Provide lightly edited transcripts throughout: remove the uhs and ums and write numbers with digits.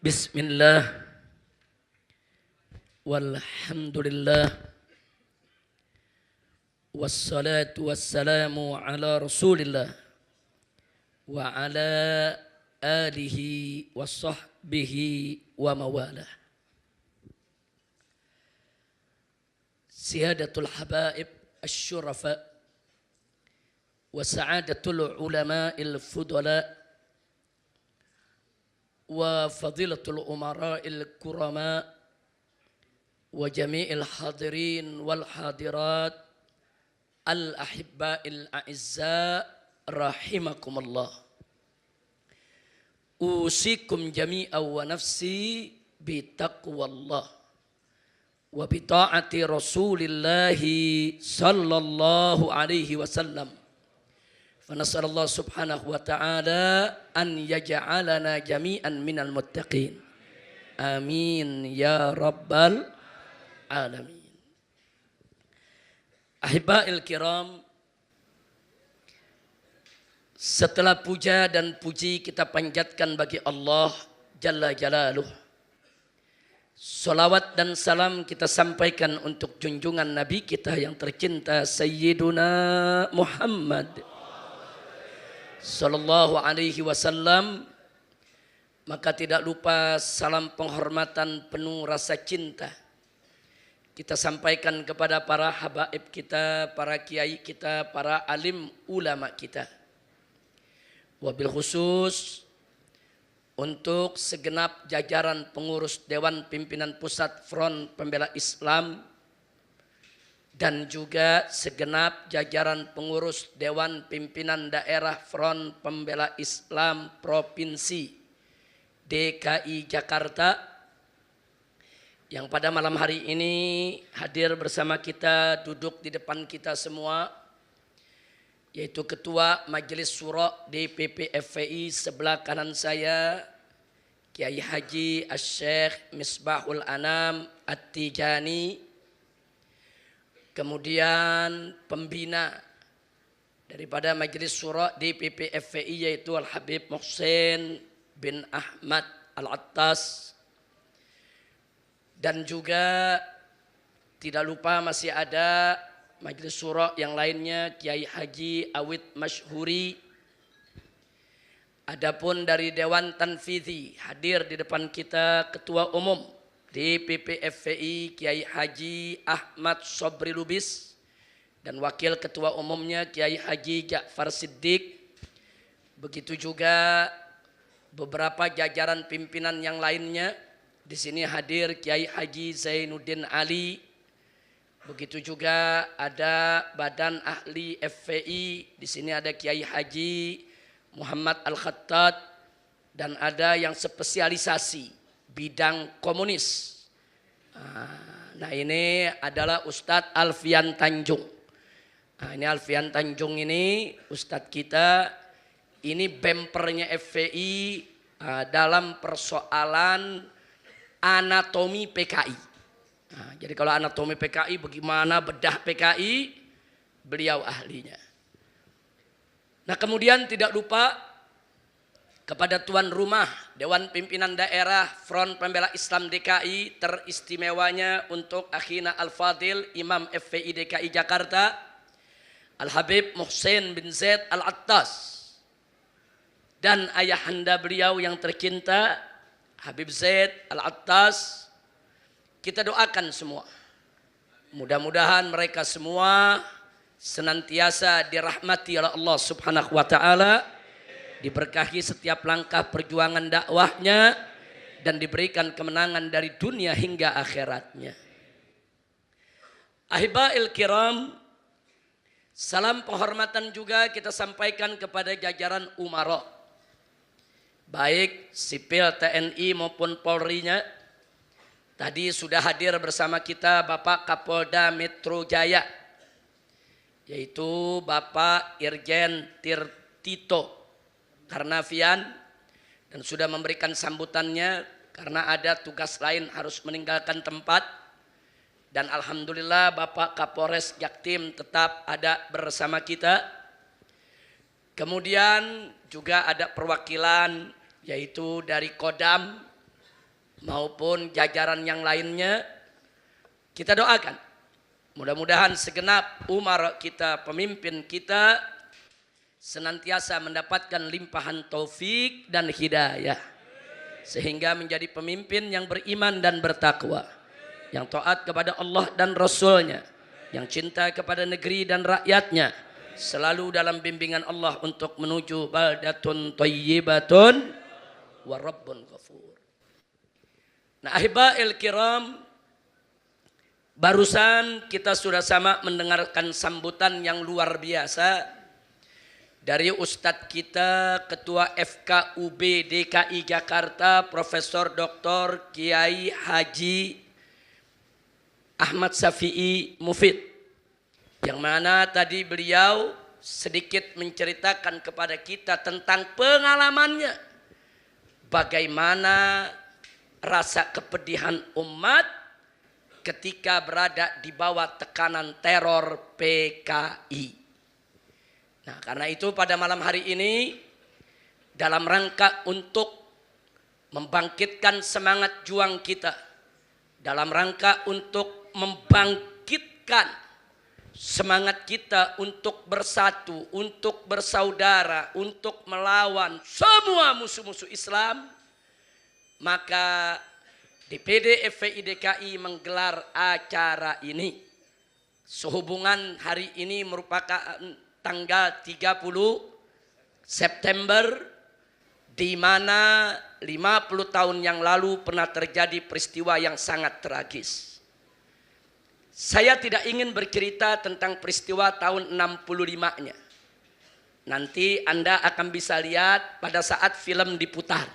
Bismillah walhamdulillah wassalatu wassalamu ala rasulillah wa ala alihi wa sahbihi wa mawalah. Siyadatul habaib asyurafa wa sa'adatul ulama'il fudala wa fadilatul umara'il kurama wa jami'il hadirin wal hadirat al ahibba'il a'izza rahimakumullah. Usikum jami'an wa nafsi bitaqwallah wa bita'ati rasulillahi sallallahu alaihi wasallam. Fanas'alullah subhanahu wa ta'ala an yaj'alana jami'an minal muttaqin. Amin ya rabbal alamin. Ahibba'il kiram, setelah puja dan puji kita panjatkan bagi Allah Jalla Jalaluh. Salawat dan salam kita sampaikan untuk junjungan Nabi kita yang tercinta Sayyiduna Muhammad sallallahu alaihi wasallam. Maka tidak lupa salam penghormatan penuh rasa cinta kita sampaikan kepada para habaib kita, para kiai kita, para alim ulama kita. Wabil khusus untuk segenap jajaran pengurus Dewan Pimpinan Pusat Front Pembela Islam dan juga segenap jajaran pengurus Dewan Pimpinan Daerah Front Pembela Islam Provinsi DKI Jakarta yang pada malam hari ini hadir bersama kita, duduk di depan kita semua, yaitu Ketua Majelis Syuro DPP FPI sebelah kanan saya, Kiai Haji Asy-Syaikh Misbahul Anam At-Tijani. Kemudian pembina daripada Majelis Syuro DPP FPI yaitu Al-Habib Muhsin bin Ahmad Al-Attas. Dan juga tidak lupa masih ada Majelis Syuro yang lainnya, Kiai Haji Awid Masyhuri. Adapun dari Dewan Tanfidhi hadir di depan kita Ketua Umum DPP FPI Kiai Haji Ahmad Sobri Lubis dan Wakil Ketua Umumnya Kiai Haji Ja'far Siddiq. Begitu juga beberapa jajaran pimpinan yang lainnya. Di sini hadir Kiai Haji Zainuddin Ali. Begitu juga ada Badan Ahli FPI. Di sini ada Kiai Haji Muhammad Al-Khattad dan ada yang spesialisasi bidang komunis. Nah ini adalah Ustadz Alfian Tanjung. Nah, ini Alfian Tanjung ini Ustadz kita, ini bempernya FPI dalam persoalan anatomi PKI. Nah, jadi kalau anatomi PKI bagaimana bedah PKI, beliau ahlinya. Nah kemudian tidak lupa kepada tuan rumah Dewan Pimpinan Daerah Front Pembela Islam DKI, teristimewanya untuk akhina Al-Fadil Imam FPI DKI Jakarta Al-Habib Muhsin bin Zaid Al-Attas dan ayahanda beliau yang tercinta Habib Zaid Al-Attas. Kita doakan semua, mudah-mudahan mereka semua senantiasa dirahmati oleh Allah Subhanahu wa ta'ala, diberkahi setiap langkah perjuangan dakwahnya dan diberikan kemenangan dari dunia hingga akhiratnya. Ahiba'il kiram, salam penghormatan juga kita sampaikan kepada jajaran umara, baik sipil TNI maupun Polri-nya. Tadi sudah hadir bersama kita Bapak Kapolda Metro Jaya, yaitu Bapak Irjen Tirtito Karnavian, dan sudah memberikan sambutannya karena ada tugas lain harus meninggalkan tempat. Dan alhamdulillah Bapak Kapolres Jaktim tetap ada bersama kita. Kemudian juga ada perwakilan yaitu dari Kodam, maupun jajaran yang lainnya, kita doakan. Mudah-mudahan segenap umar kita, pemimpin kita, senantiasa mendapatkan limpahan taufik dan hidayah. Sehingga menjadi pemimpin yang beriman dan bertakwa. Yang taat kepada Allah dan Rasulnya. Yang cinta kepada negeri dan rakyatnya. Selalu dalam bimbingan Allah untuk menuju baldatun thayyibatun wa rabbun ghafur. Nah, ahiba'il kiram, barusan kita sudah sama mendengarkan sambutan yang luar biasa dari Ustadz kita, Ketua FKUB DKI Jakarta, Profesor Dr. Kiai Haji Ahmad Syafi'i Mufid. Yang mana tadi beliau sedikit menceritakan kepada kita tentang pengalamannya. Bagaimana rasa kepedihan umat ketika berada di bawah tekanan teror PKI. Nah, karena itu pada malam hari ini dalam rangka untuk membangkitkan semangat juang kita, dalam rangka untuk membangkitkan semangat kita untuk bersatu, untuk bersaudara, untuk melawan semua musuh-musuh Islam, maka DPD FPI DKI menggelar acara ini. Sehubungan hari ini merupakan tanggal 30 September, di mana 50 tahun yang lalu pernah terjadi peristiwa yang sangat tragis. Saya tidak ingin bercerita tentang peristiwa tahun 65-nya. Nanti Anda akan bisa lihat pada saat film diputar.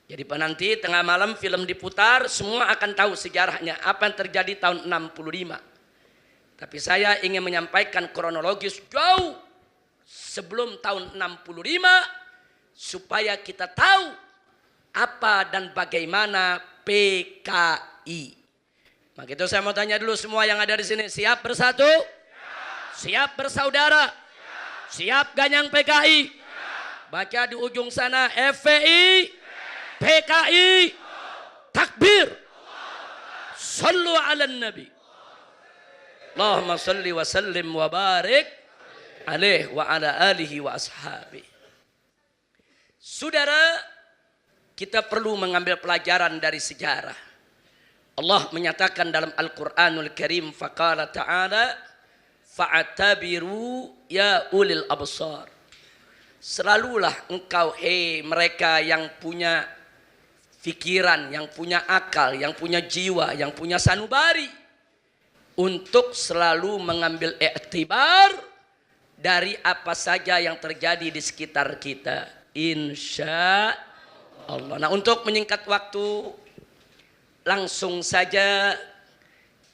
Jadi nanti tengah malam film diputar, semua akan tahu sejarahnya apa yang terjadi tahun 65. Tapi saya ingin menyampaikan kronologis jauh sebelum tahun 65 supaya kita tahu apa dan bagaimana PKI. Maka itu saya mau tanya dulu semua yang ada di sini, siap bersatu? Siap bersaudara? Siap ganyang PKI? Baca di ujung sana FPI, PKI, takbir. Sallu ala nabi. Allahumma salli wa sallim wa barik alaih wa ala alihi wa ashabi. Saudara, kita perlu mengambil pelajaran dari sejarah. Allah menyatakan dalam Al-Quranul Karim, faqala ta'ala fa'atabiru ya ulil absar. Selalulah engkau, mereka yang punya pikiran, yang punya akal, yang punya jiwa, yang punya sanubari, untuk selalu mengambil iktibar dari apa saja yang terjadi di sekitar kita. Insya Allah. Nah, untuk menyingkat waktu, langsung saja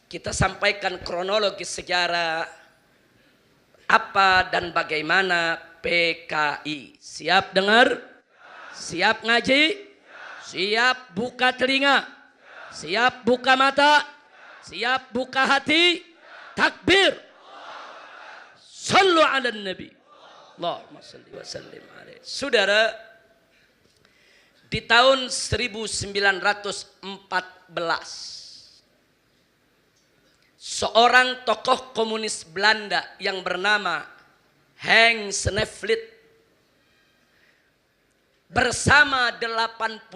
kita sampaikan kronologis sejarah apa dan bagaimana PKI. Siap dengar? Siap ngaji? Siap buka telinga? Siap buka mata? Siap buka hati? Takbir. Sallu ala nabi. Allahumma salli wa sallim alaihi. Saudara, di tahun 1914 seorang tokoh komunis Belanda yang bernama Henk Snevely bersama 85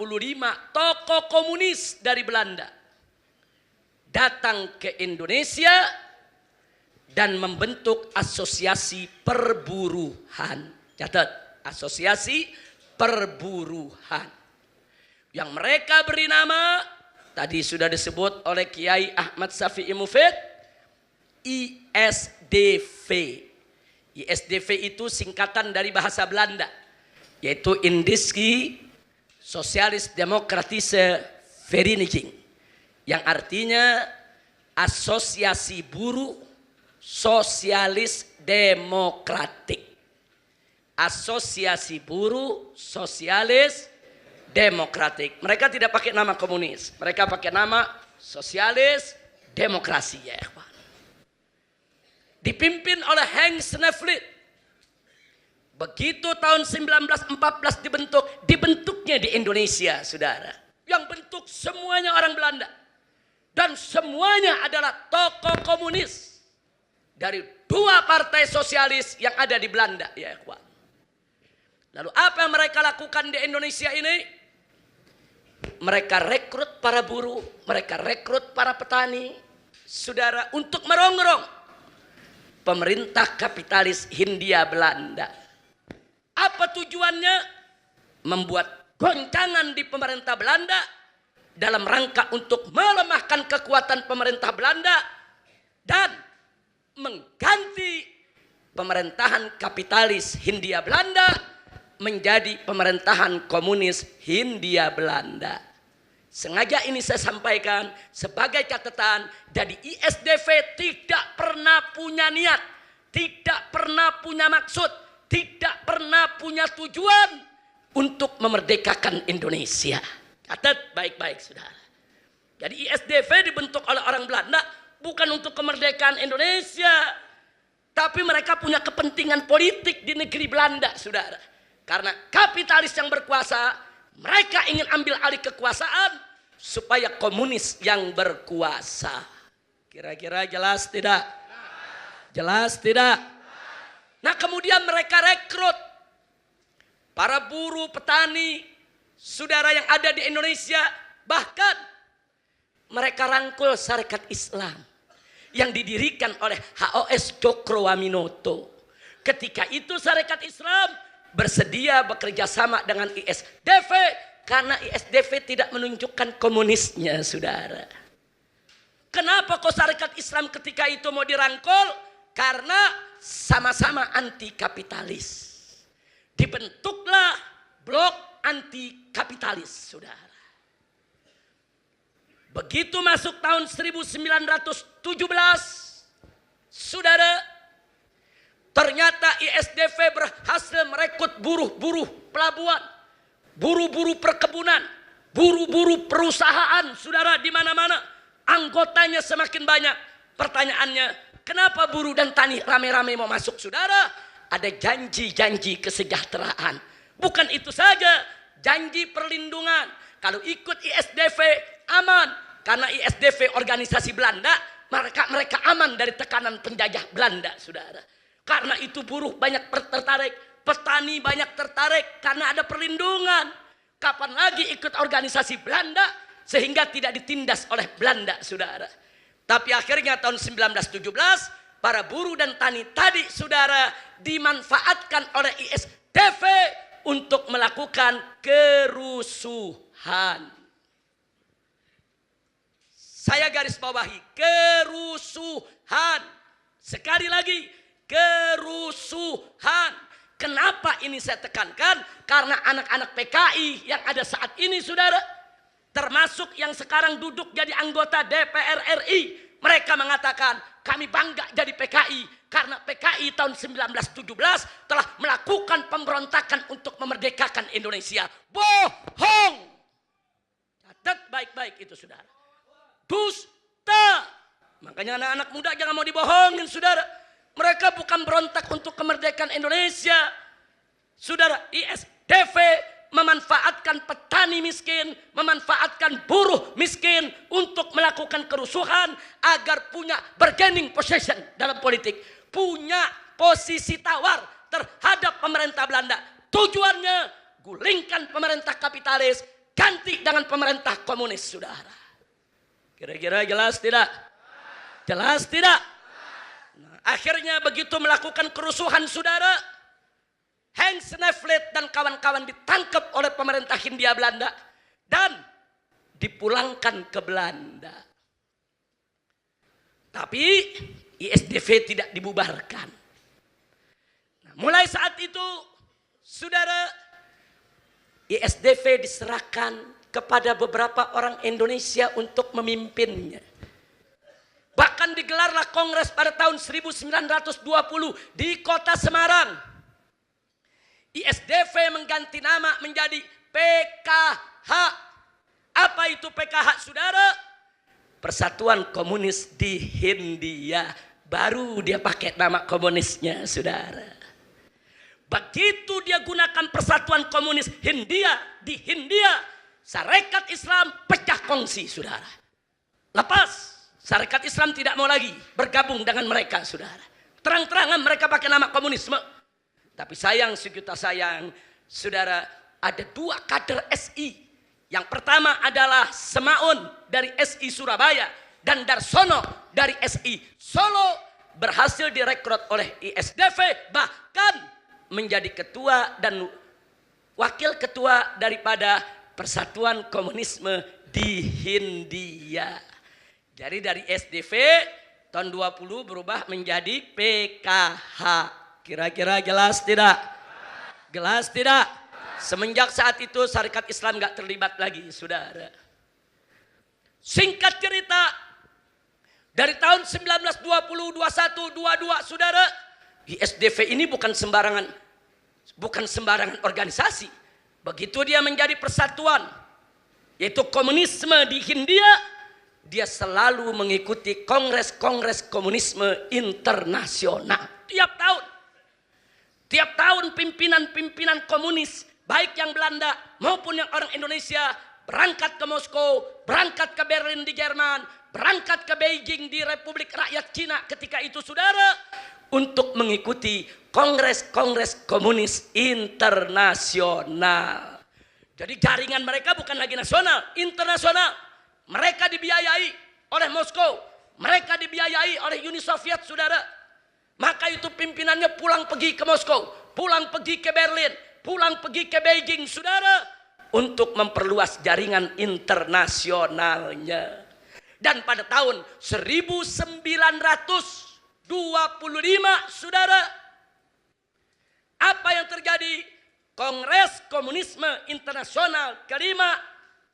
tokoh komunis dari Belanda datang ke Indonesia dan membentuk asosiasi perburuhan. Catat, asosiasi perburuhan. Yang mereka beri nama, tadi sudah disebut oleh Kiai Ahmad Syafi'i Mufid, ISDV. ISDV itu singkatan dari bahasa Belanda, yaitu Indische Socialis Democratische Vereniging, yang artinya asosiasi buruh sosialis demokratik. Asosiasi buruh sosialis demokratik. Mereka tidak pakai nama komunis, mereka pakai nama sosialis demokrasi, ya ikhwan. Dipimpin oleh Henk Snevely. Begitu tahun 1914 dibentuknya di Indonesia, saudara. Yang bentuk semuanya orang Belanda. Dan semuanya adalah tokoh komunis dari dua partai sosialis yang ada di Belanda, ya ikhwan. Lalu apa yang mereka lakukan di Indonesia ini? Mereka rekrut para buruh, mereka rekrut para petani, saudara, untuk merongrong pemerintah kapitalis Hindia Belanda. Apa tujuannya? Membuat goncangan di pemerintah Belanda dalam rangka untuk melemahkan kekuatan pemerintah Belanda dan mengganti pemerintahan kapitalis Hindia Belanda menjadi pemerintahan komunis Hindia Belanda. Sengaja ini saya sampaikan sebagai catatan. Jadi ISDV tidak pernah punya niat, tidak pernah punya maksud, tidak pernah punya tujuan untuk memerdekakan Indonesia. Catat baik-baik, saudara. Jadi ISDV dibentuk oleh orang Belanda bukan untuk kemerdekaan Indonesia, tapi mereka punya kepentingan politik di negeri Belanda, saudara. Karena kapitalis yang berkuasa, mereka ingin ambil alih kekuasaan supaya komunis yang berkuasa. Kira-kira jelas tidak? Jelas tidak? Nah, kemudian mereka rekrut para buruh, petani, saudara yang ada di Indonesia. Bahkan mereka rangkul Sarekat Islam yang didirikan oleh HOS Cokroaminoto. Ketika itu Sarekat Islam bersedia bekerja sama dengan ISDV karena ISDV tidak menunjukkan komunisnya, saudara. Kenapa kok Sarekat Islam ketika itu mau dirangkul? Karena sama-sama anti kapitalis. Dibentuklah blok anti kapitalis, saudara. Begitu masuk tahun 1917, saudara, ternyata ISDV berhasil merekrut buruh-buruh pelabuhan, buruh-buruh perkebunan, buruh-buruh perusahaan, saudara, di mana-mana. Anggotanya semakin banyak. Pertanyaannya, kenapa buruh dan tani rame-rame mau masuk, saudara? Ada janji-janji kesejahteraan. Bukan itu saja, janji perlindungan. Kalau ikut ISDV aman, karena ISDV organisasi Belanda, mereka aman dari tekanan penjajah Belanda, saudara. Karena itu buruh banyak tertarik, petani banyak tertarik karena ada perlindungan. Kapan lagi ikut organisasi Belanda sehingga tidak ditindas oleh Belanda, saudara. Tapi akhirnya tahun 1917 para buruh dan tani tadi, saudara, dimanfaatkan oleh ISDV untuk melakukan kerusuhan. Saya garis bawahi, kerusuhan. Sekali lagi, kerusuhan. Kenapa ini saya tekankan? Karena anak-anak PKI yang ada saat ini, saudara, termasuk yang sekarang duduk jadi anggota DPR RI, mereka mengatakan kami bangga jadi PKI karena PKI tahun 1917 telah melakukan pemberontakan untuk memerdekakan Indonesia. Bohong. Catat baik-baik itu, saudara. Dusta. Makanya anak-anak muda jangan mau dibohongin, saudara. Mereka bukan berontak untuk kemerdekaan Indonesia. Saudara, ISDV memanfaatkan petani miskin, memanfaatkan buruh miskin untuk melakukan kerusuhan agar punya bargaining position dalam politik. Punya posisi tawar terhadap pemerintah Belanda. Tujuannya gulingkan pemerintah kapitalis, ganti dengan pemerintah komunis, saudara. Kira-kira jelas tidak? Jelas tidak? Akhirnya begitu melakukan kerusuhan, saudara, Hans Nevlet dan kawan-kawan ditangkap oleh pemerintah Hindia Belanda dan dipulangkan ke Belanda. Tapi ISDV tidak dibubarkan. Nah, mulai saat itu, saudara, ISDV diserahkan kepada beberapa orang Indonesia untuk memimpinnya. Bahkan digelarlah kongres pada tahun 1920 di kota Semarang. ISDV mengganti nama menjadi PKH. Apa itu PKH, saudara? Persatuan Komunis di Hindia. Baru dia pakai nama komunisnya, saudara. Begitu dia gunakan Persatuan Komunis Hindia di Hindia, Sarekat Islam pecah kongsi, saudara. Lepas, Sarekat Islam tidak mau lagi bergabung dengan mereka, saudara. Terang-terangan mereka pakai nama komunisme. Tapi sayang, sejuta sayang, saudara, ada dua kader SI. Yang pertama adalah Semaun dari SI Surabaya dan Darsono dari SI Solo berhasil direkrut oleh ISDV, bahkan menjadi ketua dan wakil ketua daripada Persatuan Komunisme di Hindia. Jadi dari SDV tahun 20 berubah menjadi PKH. Kira-kira jelas tidak? Jelas tidak? Semenjak saat itu Sarekat Islam gak terlibat lagi, saudara. Singkat cerita, dari tahun 1920, 21, 22, saudara, ISDV ini bukan sembarangan organisasi. Begitu dia menjadi persatuan, yaitu komunisme di Hindia, dia selalu mengikuti kongres-kongres komunisme internasional. Tiap tahun pimpinan-pimpinan komunis, baik yang Belanda maupun yang orang Indonesia, berangkat ke Moskow, berangkat ke Berlin di Jerman, berangkat ke Beijing di Republik Rakyat Cina ketika itu, saudara, untuk mengikuti kongres-kongres komunis internasional. Jadi jaringan mereka bukan lagi nasional, internasional. Mereka dibiayai oleh Moskow, mereka dibiayai oleh Uni Soviet, saudara. Maka itu pimpinannya pulang pergi ke Moskow, pulang pergi ke Berlin, pulang pergi ke Beijing, saudara, untuk memperluas jaringan internasionalnya. Dan pada tahun 1925, saudara, apa yang terjadi? Kongres Komunisme Internasional kelima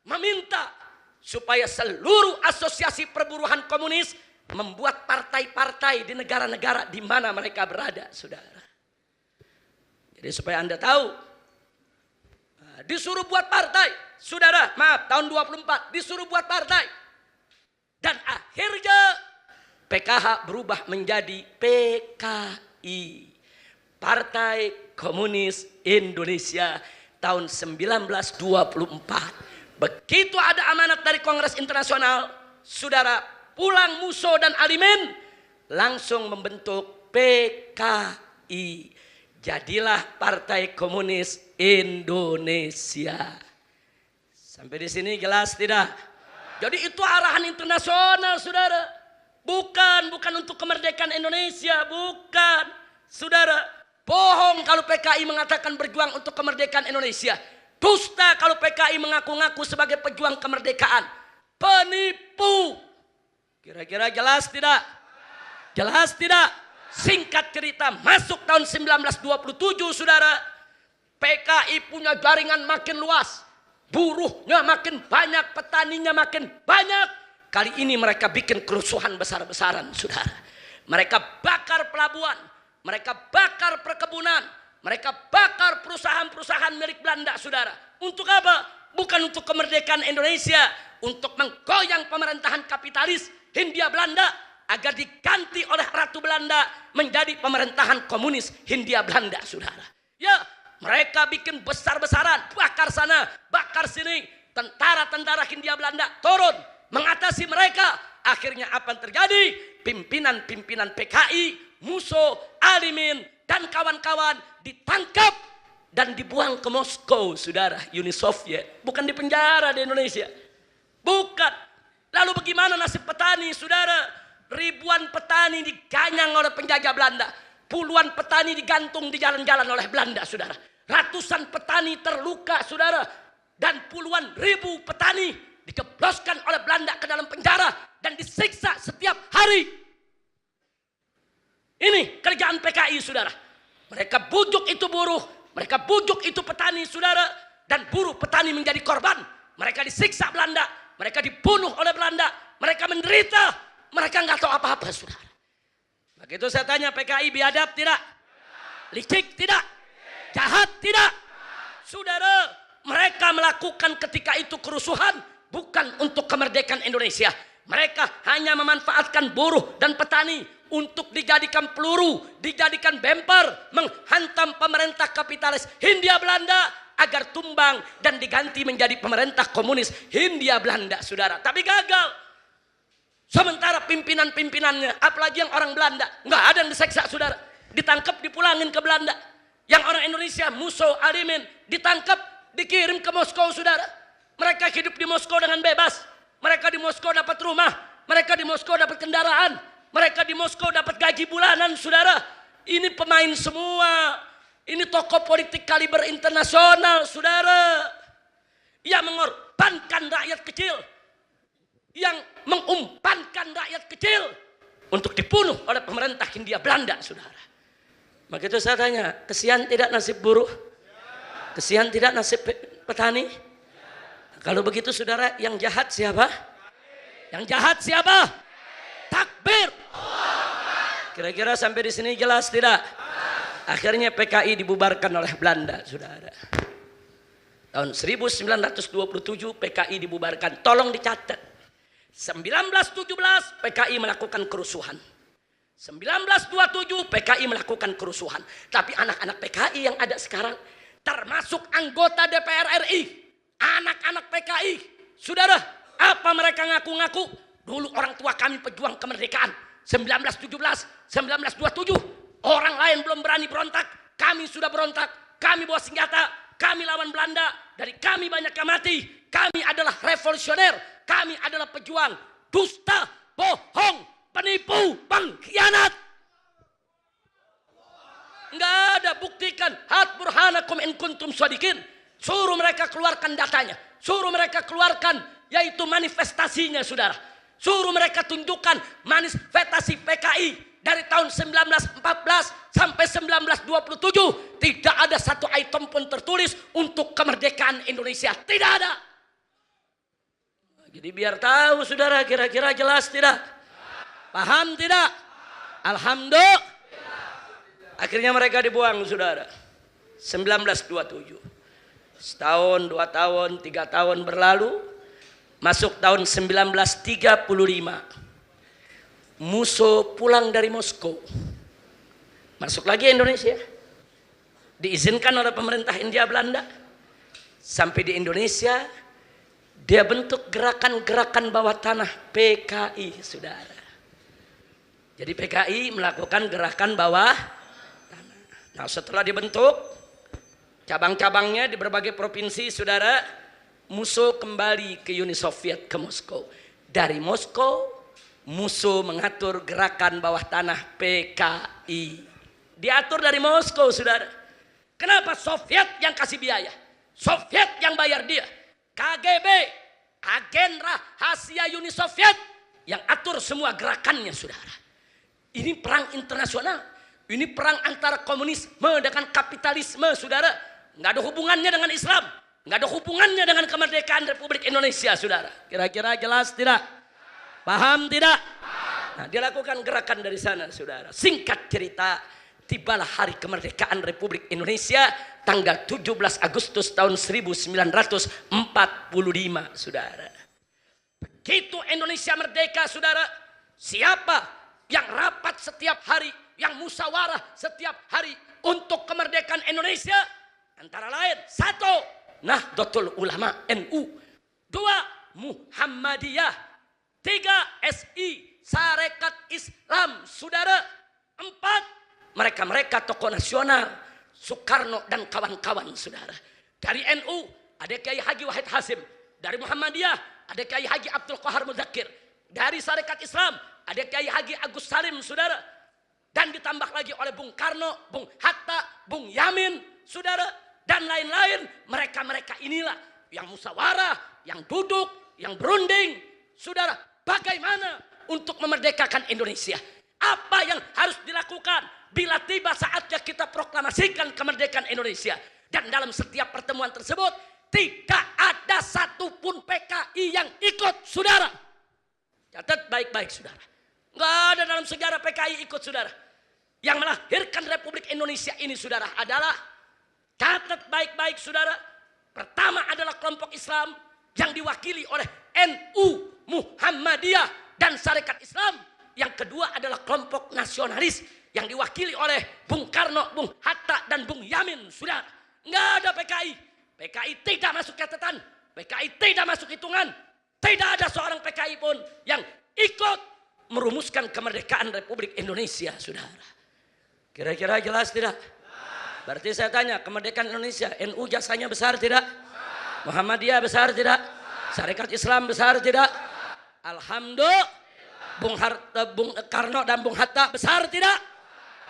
meminta supaya seluruh asosiasi perburuhan komunis membuat partai-partai di negara-negara di mana mereka berada, saudara. Jadi supaya Anda tahu, disuruh buat partai, saudara, maaf, tahun 24 disuruh buat partai. Dan akhirnya PKH berubah menjadi PKI, Partai Komunis Indonesia, tahun 1924. Begitu ada amanat dari Kongres Internasional, saudara, pulang Musso dan Alimin langsung membentuk PKI. Jadilah Partai Komunis Indonesia. Sampai di sini jelas tidak? Jadi itu arahan internasional, saudara. Bukan untuk kemerdekaan Indonesia, bukan. Saudara, bohong kalau PKI mengatakan berjuang untuk kemerdekaan Indonesia. Dusta kalau PKI mengaku-ngaku sebagai pejuang kemerdekaan. Penipu. Kira-kira jelas tidak? Jelas tidak? Singkat cerita, masuk tahun 1927, saudara, PKI punya jaringan makin luas. Buruhnya makin banyak, petaninya makin banyak. Kali ini mereka bikin kerusuhan besar-besaran, saudara. Mereka bakar pelabuhan, mereka bakar perkebunan, mereka bakar perusahaan-perusahaan milik Belanda, saudara. Untuk apa? Bukan untuk kemerdekaan Indonesia, untuk menggoyang pemerintahan kapitalis Hindia Belanda agar diganti oleh Ratu Belanda menjadi pemerintahan komunis Hindia Belanda, saudara. Ya, mereka bikin besar-besaran, bakar sana, bakar sini. Tentara-tentara Hindia Belanda turun mengatasi mereka. Akhirnya apa yang terjadi? Pimpinan-pimpinan PKI, Musso, Alimin, dan kawan-kawan ditangkap dan dibuang ke Moskow, saudara, Uni Soviet. Bukan di penjara di Indonesia. Bukan. Lalu bagaimana nasib petani, saudara? Ribuan petani diganyang oleh penjajah Belanda. Puluhan petani digantung di jalan-jalan oleh Belanda, saudara. Ratusan petani terluka, saudara. Dan puluhan ribu petani dijebloskan oleh Belanda ke dalam penjara dan disiksa setiap hari. Ini kerjaan PKI, saudara. Mereka bujuk itu buruh, mereka bujuk itu petani, saudara. Dan buruh petani menjadi korban. Mereka disiksa Belanda, mereka dibunuh oleh Belanda, mereka menderita, mereka nggak tahu apa-apa, saudara. Begitu saya tanya, PKI biadab tidak? Licik tidak? Jahat tidak? Saudara, mereka melakukan ketika itu kerusuhan bukan untuk kemerdekaan Indonesia. Mereka hanya memanfaatkan buruh dan petani untuk dijadikan peluru, dijadikan bemper, menghantam pemerintah kapitalis Hindia Belanda agar tumbang dan diganti menjadi pemerintah komunis Hindia Belanda, saudara. Tapi gagal. Sementara pimpinan-pimpinannya, apalagi yang orang Belanda, nggak ada yang diseksa, saudara. Ditangkap, dipulangin ke Belanda. Yang orang Indonesia, Musso, Alimin, ditangkap, dikirim ke Moskow, saudara. Mereka hidup di Moskow dengan bebas. Mereka di Moskow dapat rumah. Mereka di Moskow dapat kendaraan. Mereka di Moskow dapat gaji bulanan, saudara. Ini pemain semua. Ini tokoh politik kaliber internasional, saudara. Yang mengorbankan rakyat kecil. Yang mengumpankan rakyat kecil. Untuk dibunuh oleh pemerintah Hindia Belanda, saudara. Maka itu saya tanya, kesian tidak nasib buruh? Kesian tidak nasib petani? Kalau begitu, saudara, yang jahat siapa? Yang jahat siapa? Takbir. Kira-kira sampai di sini jelas tidak? Akhirnya PKI dibubarkan oleh Belanda, saudara. Tahun 1927 PKI dibubarkan. Tolong dicatat. 1917 PKI melakukan kerusuhan. 1927 PKI melakukan kerusuhan. Tapi anak-anak PKI yang ada sekarang, termasuk anggota DPR RI, anak-anak PKI, saudara, apa mereka ngaku-ngaku? Dulu orang tua kami pejuang kemerdekaan. 1917, 1927, orang lain belum berani berontak, kami sudah berontak, kami bawa senjata, kami lawan Belanda, dari kami banyak yang mati, kami adalah revolusioner, kami adalah pejuang, dusta, bohong, penipu, pengkhianat. Enggak ada, buktikan, hat burhanakum in kuntum shadiqin. Suruh mereka keluarkan datanya, suruh mereka keluarkan yaitu manifestasinya, saudara. Suruh mereka tunjukkan manifestasi PKI dari tahun 1914 sampai 1927. Tidak ada satu item pun tertulis untuk kemerdekaan Indonesia. Tidak ada. Jadi biar tahu, saudara, kira-kira jelas tidak? Paham tidak? Alhamdulillah. Akhirnya mereka dibuang, saudara. 1927. Setahun, 2 tahun, 3 tahun berlalu. Masuk tahun 1935, Musso pulang dari Moskow. Masuk lagi Indonesia. Diizinkan oleh pemerintah Hindia Belanda. Sampai di Indonesia, dia bentuk gerakan-gerakan bawah tanah PKI, saudara. Jadi PKI melakukan gerakan bawah tanah. Nah, setelah dibentuk, cabang-cabangnya di berbagai provinsi, saudara, Musso kembali ke Uni Soviet, ke Moskow. Dari Moskow, Musso mengatur gerakan bawah tanah PKI. Diatur dari Moskow, saudara. Kenapa Soviet yang kasih biaya? Soviet yang bayar dia. KGB, agen rahasia Uni Soviet, yang atur semua gerakannya, saudara. Ini perang internasional. Ini perang antara komunisme dengan kapitalisme, saudara. Nggak ada hubungannya dengan Islam. Nggak ada hubungannya dengan kemerdekaan Republik Indonesia, saudara. Kira-kira jelas tidak? Paham tidak? Nah, dia lakukan gerakan dari sana, saudara. Singkat cerita, tibalah hari kemerdekaan Republik Indonesia tanggal 17 Agustus tahun 1945, saudara. Begitu Indonesia merdeka, saudara, siapa yang rapat setiap hari, yang musyawarah setiap hari untuk kemerdekaan Indonesia? Antara lain, 1, Nahdlatul Ulama NU, 2, Muhammadiyah, 3, SI, Sarekat Islam, saudara, 4, mereka-mereka tokoh nasional, Soekarno dan kawan-kawan, saudara. Dari NU ada Kiai Haji Wahid Hasim, dari Muhammadiyah ada Kiai Haji Abdul Qahar Muzakir, dari Sarekat Islam ada Kiai Haji Agus Salim, saudara, dan ditambah lagi oleh Bung Karno, Bung Hatta, Bung Yamin, saudara, dan lain-lain. Mereka-mereka inilah yang musyawarah, yang duduk, yang berunding, saudara, bagaimana untuk memerdekakan Indonesia. Apa yang harus dilakukan bila tiba saatnya kita proklamasikan kemerdekaan Indonesia. Dan dalam setiap pertemuan tersebut tidak ada satupun PKI yang ikut, saudara. Catat baik-baik, saudara. Nggak ada dalam sejarah PKI ikut, saudara. Yang melahirkan Republik Indonesia ini, saudara, adalah, catat baik-baik, saudara, pertama adalah kelompok Islam yang diwakili oleh NU, Muhammadiyah, dan Sarekat Islam. Yang kedua adalah kelompok nasionalis yang diwakili oleh Bung Karno, Bung Hatta, dan Bung Yamin, saudara. Nggak ada PKI PKI tidak masuk catatan, PKI tidak masuk hitungan. Tidak ada seorang PKI pun yang ikut merumuskan kemerdekaan Republik Indonesia, saudara. Kira-kira jelas tidak? Berarti saya tanya, kemerdekaan Indonesia, NU jasanya besar tidak? Muhammadiyah besar tidak? Syarikat Islam besar tidak? Alhamdulillah. Bung Karno dan Bung Hatta besar tidak?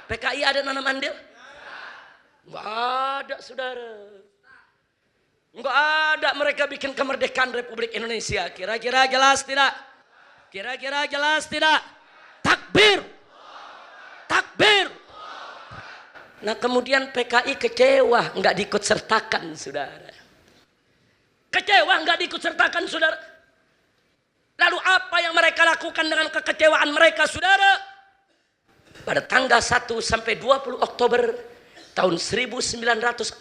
PKI ada nanam andil? Enggak ada, saudara. Enggak ada mereka bikin kemerdekaan Republik Indonesia. Kira-kira jelas tidak? Kira-kira jelas tidak? Takbir. Takbir. Nah kemudian PKI kecewa enggak diikut sertakan, saudara. Kecewa enggak diikut sertakan, saudara. Lalu apa yang mereka lakukan dengan kekecewaan mereka, saudara? Pada tanggal 1 sampai 20 Oktober tahun 1945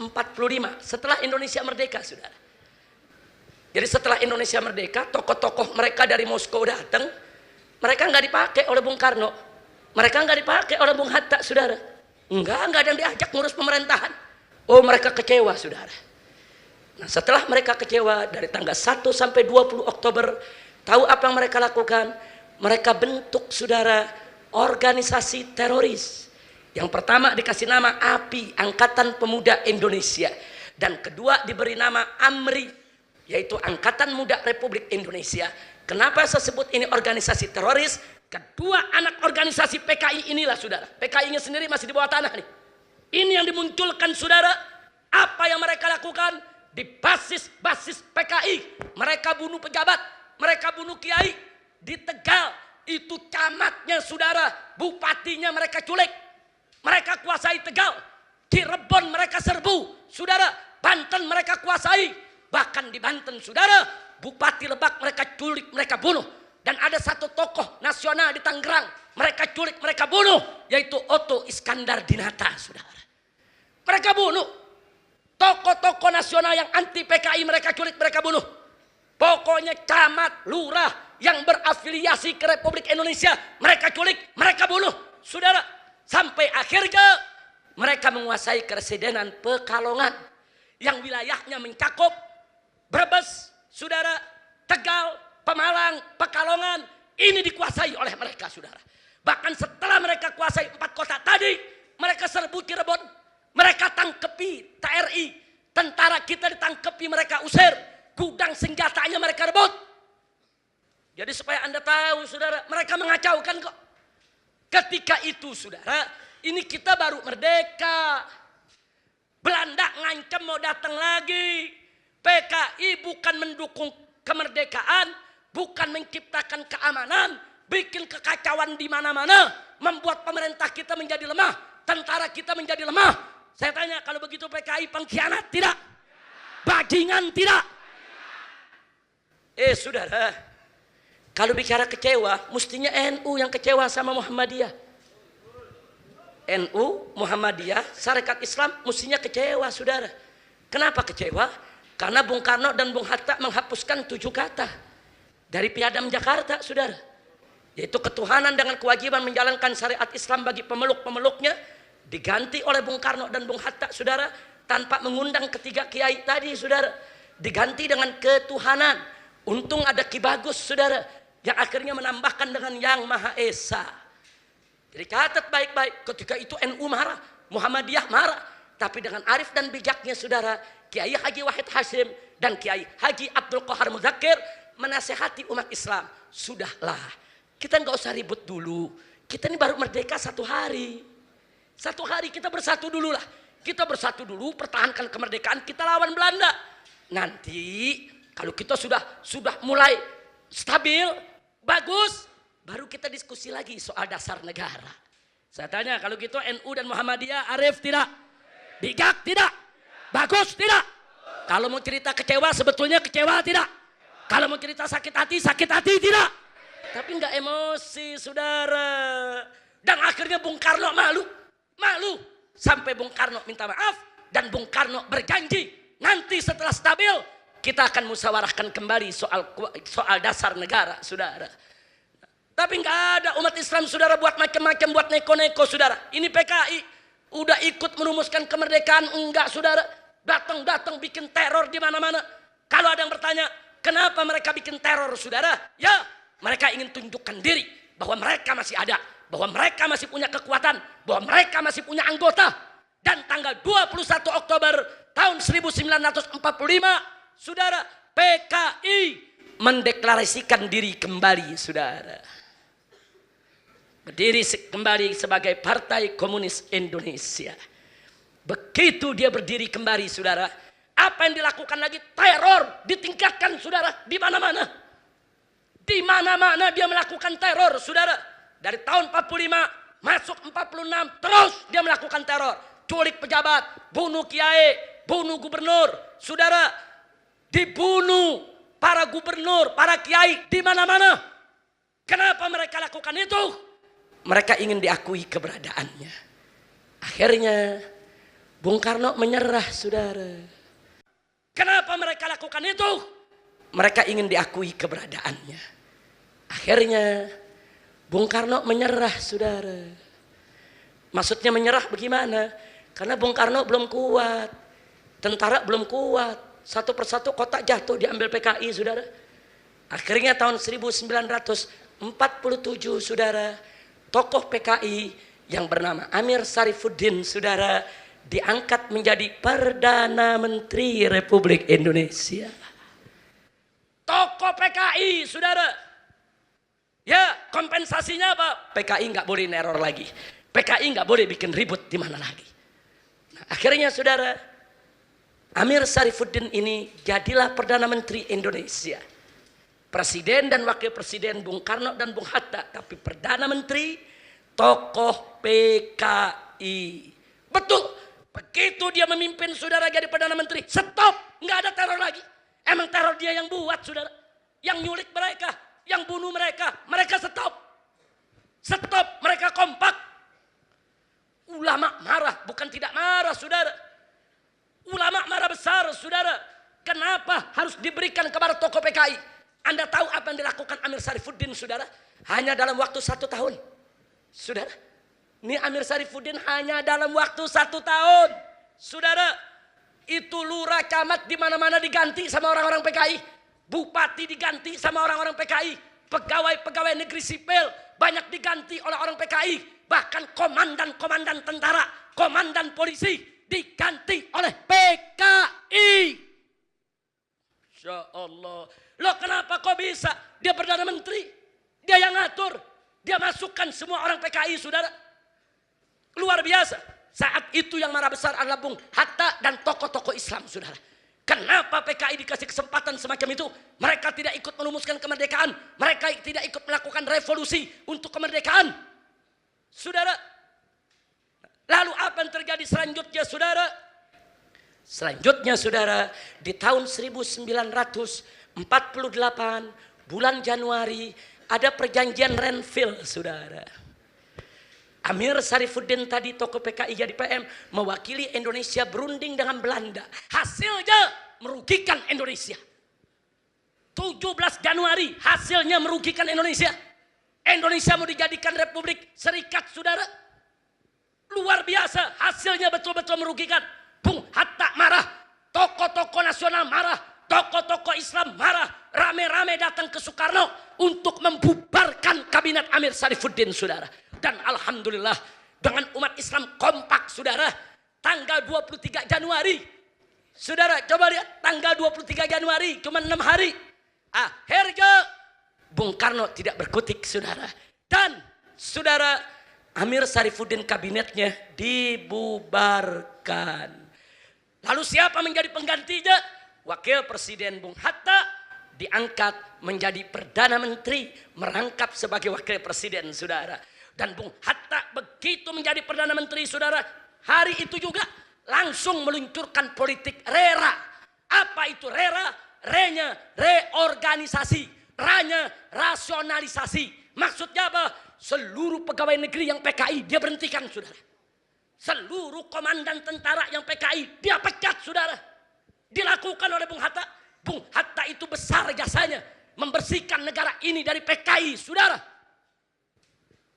setelah Indonesia merdeka, saudara. Jadi setelah Indonesia merdeka, tokoh-tokoh mereka dari Moskow datang, mereka nggak dipakai oleh Bung Karno, mereka nggak dipakai oleh Bung Hatta, saudara. Enggak ada yang diajak ngurus pemerintahan. Oh, mereka kecewa, saudara. Nah, setelah mereka kecewa dari tanggal 1 sampai 20 Oktober, tahu apa yang mereka lakukan? Mereka bentuk, saudara, organisasi teroris. Yang pertama dikasih nama API, Angkatan Pemuda Indonesia. Dan kedua diberi nama AMRI, yaitu Angkatan Muda Republik Indonesia. Kenapa saya sebut ini organisasi teroris? Kedua anak organisasi PKI inilah, saudara. PKI-nya sendiri masih di bawah tanah nih. Ini yang dimunculkan, saudara. Apa yang mereka lakukan? Di basis PKI. Mereka bunuh pejabat, mereka bunuh kiai. Di Tegal, itu camatnya, saudara. Bupatinya mereka culik. Mereka kuasai Tegal. Cirebon mereka serbu, saudara. Banten mereka kuasai. Bahkan di Banten, saudara, Bupati Lebak mereka culik, mereka bunuh. Dan ada satu tokoh nasional di Tangerang, mereka culik, mereka bunuh, yaitu Otto Iskandar Dinata, saudara. Mereka bunuh. Tokoh-tokoh nasional yang anti PKI mereka culik, mereka bunuh. Pokoknya camat, lurah yang berafiliasi ke Republik Indonesia, mereka culik, mereka bunuh, saudara. Sampai akhirnya mereka menguasai Keresidenan Pekalongan yang wilayahnya mencakup Brebes, saudara, Tegal, Pemalang, Pekalongan. Ini dikuasai oleh mereka, saudara. Bahkan setelah mereka kuasai 4 kota tadi, mereka serbu Cirebon, mereka tangkepi TRI, tentara kita ditangkepi, mereka usir, gudang senjatanya mereka rebut. Jadi supaya Anda tahu, saudara, mereka mengacaukan kok. Ketika itu, saudara, ini kita baru merdeka. Belanda ngancam mau datang lagi. PKI bukan mendukung kemerdekaan, bukan menciptakan keamanan, bikin kekacauan di mana-mana, membuat pemerintah kita menjadi lemah, tentara kita menjadi lemah. Saya tanya, kalau begitu PKI pengkhianat tidak? Bajingan tidak? Saudara, kalau bicara kecewa, mestinya NU yang kecewa sama Muhammadiyah. NU, Muhammadiyah, Syarikat Islam mestinya kecewa, saudara. Kenapa kecewa? Karena Bung Karno dan Bung Hatta menghapuskan 7 kata dari Piagam Jakarta, saudara. Yaitu ketuhanan dengan kewajiban menjalankan syariat Islam bagi pemeluk-pemeluknya, diganti oleh Bung Karno dan Bung Hatta, saudara, tanpa mengundang ketiga kiai tadi, saudara. Diganti dengan ketuhanan. Untung ada Ki Bagus, saudara, yang akhirnya menambahkan dengan Yang Maha Esa. Jadi catat baik-baik, ketika itu NU marah, Muhammadiyah marah, tapi dengan arif dan bijaknya, saudara, Kiai Haji Wahid Hasyim dan Kiai Haji Abdul Qahar Muzakir menasehati umat Islam, sudahlah, kita nggak usah ribut dulu. Kita ini baru merdeka 1 hari. 1 hari kita bersatu dulu lah. Kita bersatu dulu, pertahankan kemerdekaan, kita lawan Belanda. Nanti kalau kita sudah mulai stabil, bagus, baru kita diskusi lagi soal dasar negara. Saya tanya, kalau gitu NU dan Muhammadiyah arif tidak? Bijak tidak? Bagus tidak? Kalau mau cerita kecewa, sebetulnya kecewa tidak? Kalau mau cerita sakit hati tidak? Tapi nggak emosi, saudara. Dan akhirnya Bung Karno malu. Sampai Bung Karno minta maaf dan Bung Karno berjanji nanti setelah stabil kita akan musyawarahkan kembali soal dasar negara, saudara. Tapi nggak ada umat Islam, saudara, buat macam-macam, buat neko-neko, saudara. Ini PKI udah ikut merumuskan kemerdekaan, enggak, saudara. Datang-datang bikin teror di mana-mana. Kalau ada yang bertanya, kenapa mereka bikin teror, saudara? Ya, mereka ingin tunjukkan diri bahwa mereka masih ada, bahwa mereka masih punya kekuatan, bahwa mereka masih punya anggota. Dan tanggal 21 Oktober tahun 1945, saudara, PKI mendeklarasikan diri kembali, saudara. Berdiri kembali sebagai Partai Komunis Indonesia. Begitu dia berdiri kembali, saudara, apa yang dilakukan lagi? Teror ditingkatkan, saudara, di mana-mana. Di mana-mana dia melakukan teror, saudara. Dari tahun 45 masuk 46 terus dia melakukan teror. Culik pejabat, bunuh kiai, bunuh gubernur, saudara. Dibunuh para gubernur, para kiai di mana-mana. Kenapa mereka lakukan itu? Mereka ingin diakui keberadaannya. Akhirnya Bung Karno menyerah, saudara. Kenapa mereka lakukan itu? Mereka ingin diakui keberadaannya. Akhirnya Bung Karno menyerah, saudara. Maksudnya menyerah bagaimana? Karena Bung Karno belum kuat. Tentara belum kuat. Satu persatu kotak jatuh diambil PKI, saudara. Akhirnya tahun 1947, saudara, tokoh PKI yang bernama Amir Syarifuddin, saudara, diangkat menjadi Perdana Menteri Republik Indonesia. Tokoh PKI, saudara. Ya, kompensasinya apa? PKI nggak boleh neror lagi. PKI nggak boleh bikin ribut di mana lagi. Nah, akhirnya, saudara, Amir Syarifuddin ini jadilah Perdana Menteri Indonesia. Presiden dan Wakil Presiden Bung Karno dan Bung Hatta. Tapi Perdana Menteri, tokoh PKI. Betul. Begitu dia memimpin, saudara, jadi Perdana Menteri. Stop. Nggak ada teror lagi. Emang teror dia yang buat, saudara. Yang nyulik mereka. Yang bunuh mereka. Mereka stop. Stop. Mereka kompak. Ulama marah. Bukan tidak marah, saudara. Ulama marah besar, saudara. Kenapa harus diberikan kepada tokoh PKI? Anda tahu apa yang dilakukan Amir Syarifuddin, saudara? Hanya dalam waktu 1 tahun. Saudara, ini Amir Syarifuddin hanya dalam waktu 1 tahun. Saudara, itu lurah camat di mana-mana diganti sama orang-orang PKI. Bupati diganti sama orang-orang PKI. Pegawai-pegawai negeri sipil banyak diganti oleh orang PKI. Bahkan komandan-komandan tentara, komandan polisi diganti oleh PKI. Insya Allah. Loh, kenapa kok bisa? Dia Perdana Menteri. Dia yang ngatur. Dia masukkan semua orang PKI, saudara. Luar biasa. Saat itu yang marah besar adalah Bung Hatta dan tokoh-tokoh Islam, saudara. Kenapa PKI dikasih kesempatan semacam itu? Mereka tidak ikut merumuskan kemerdekaan. Mereka tidak ikut melakukan revolusi untuk kemerdekaan. Saudara. Lalu apa yang terjadi selanjutnya, saudara? Selanjutnya, saudara, di tahun 1948 bulan Januari ada perjanjian Renville, saudara. Amir Syarifuddin tadi tokoh PKI jadi PM mewakili Indonesia berunding dengan Belanda. Hasilnya merugikan Indonesia. 17 Januari hasilnya merugikan Indonesia. Indonesia mau dijadikan Republik Serikat, saudara. Luar biasa, hasilnya betul-betul merugikan. Bung Hatta marah, tokoh-tokoh nasional marah, tokoh-tokoh Islam marah, rame-rame datang ke Soekarno untuk membubarkan kabinet Amir Syarifuddin, saudara. Dan alhamdulillah dengan umat Islam kompak, saudara, tanggal 23 Januari. Saudara, coba lihat tanggal 23 Januari, cuma 6 hari. Akhirnya Bung Karno tidak berkutik, saudara. Dan saudara, Amir Syarifuddin kabinetnya dibubarkan. Lalu siapa menjadi penggantinya? Wakil Presiden Bung Hatta diangkat menjadi Perdana Menteri, merangkap sebagai Wakil Presiden, saudara. Dan Bung Hatta begitu menjadi Perdana Menteri, saudara, hari itu juga langsung meluncurkan politik RERA. Apa itu RERA? R-nya reorganisasi, R-nya rasionalisasi. Maksudnya apa? Seluruh pegawai negeri yang PKI dia berhentikan, saudara. Seluruh komandan tentara yang PKI dia pecat, saudara. Dilakukan oleh Bung Hatta. Bung Hatta itu besar jasanya membersihkan negara ini dari PKI, saudara.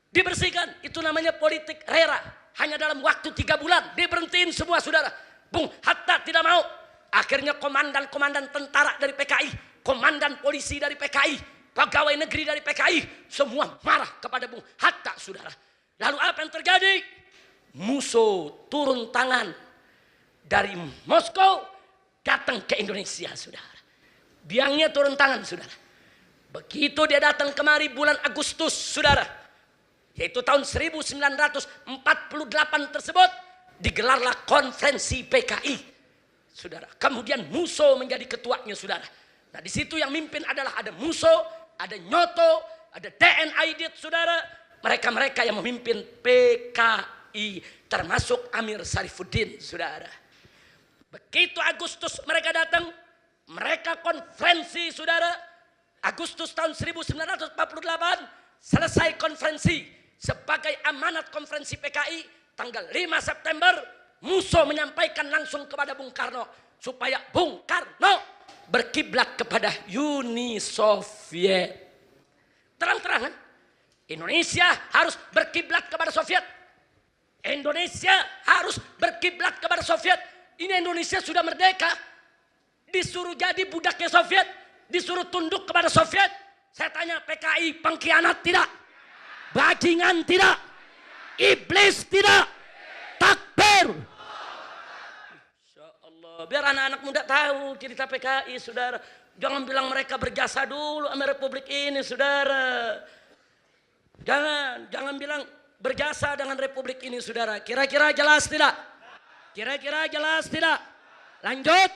Dibersihkan, itu namanya politik RERA. Hanya dalam waktu 3 bulan diberhentiin semua, saudara. Bung Hatta tidak mau. Akhirnya komandan-komandan tentara dari PKI, komandan polisi dari PKI, pegawai negeri dari PKI, semua marah kepada Bung Hatta, saudara. Lalu apa yang terjadi? Musuh turun tangan dari Moskow datang ke Indonesia, saudara. Biangnya turun tangan, saudara. Begitu dia datang kemari bulan Agustus, saudara, yaitu tahun 1948 tersebut, digelarlah konferensi PKI, saudara. Kemudian Musso menjadi ketuanya, saudara. Nah, di situ yang mimpin adalah ada Musso, ada Nyoto, ada DN Aidit, saudara. Mereka-mereka yang memimpin PKI, termasuk Amir Sarifuddin, saudara. Begitu Agustus mereka datang, mereka konferensi, saudara. Agustus tahun 1948 selesai konferensi. Sebagai amanat konferensi PKI, tanggal 5 September, Musso menyampaikan langsung kepada Bung Karno supaya Bung Karno berkiblat kepada Uni Soviet. Terang-terangan, Indonesia harus berkiblat kepada Soviet. Indonesia harus berkiblat kepada Soviet. Ini Indonesia sudah merdeka, disuruh jadi budaknya Soviet, disuruh tunduk kepada Soviet. Saya tanya, PKI pengkhianat tidak? Bajingan tidak? Iblis tidak? Takbir! Insya Allah. Biar anak-anak muda tahu cerita PKI, saudara. Jangan bilang mereka berjasa dulu sama Republik ini, saudara. Jangan bilang berjasa dengan Republik ini, saudara. Kira-kira jelas tidak? Kira-kira jelas tidak? Lanjut.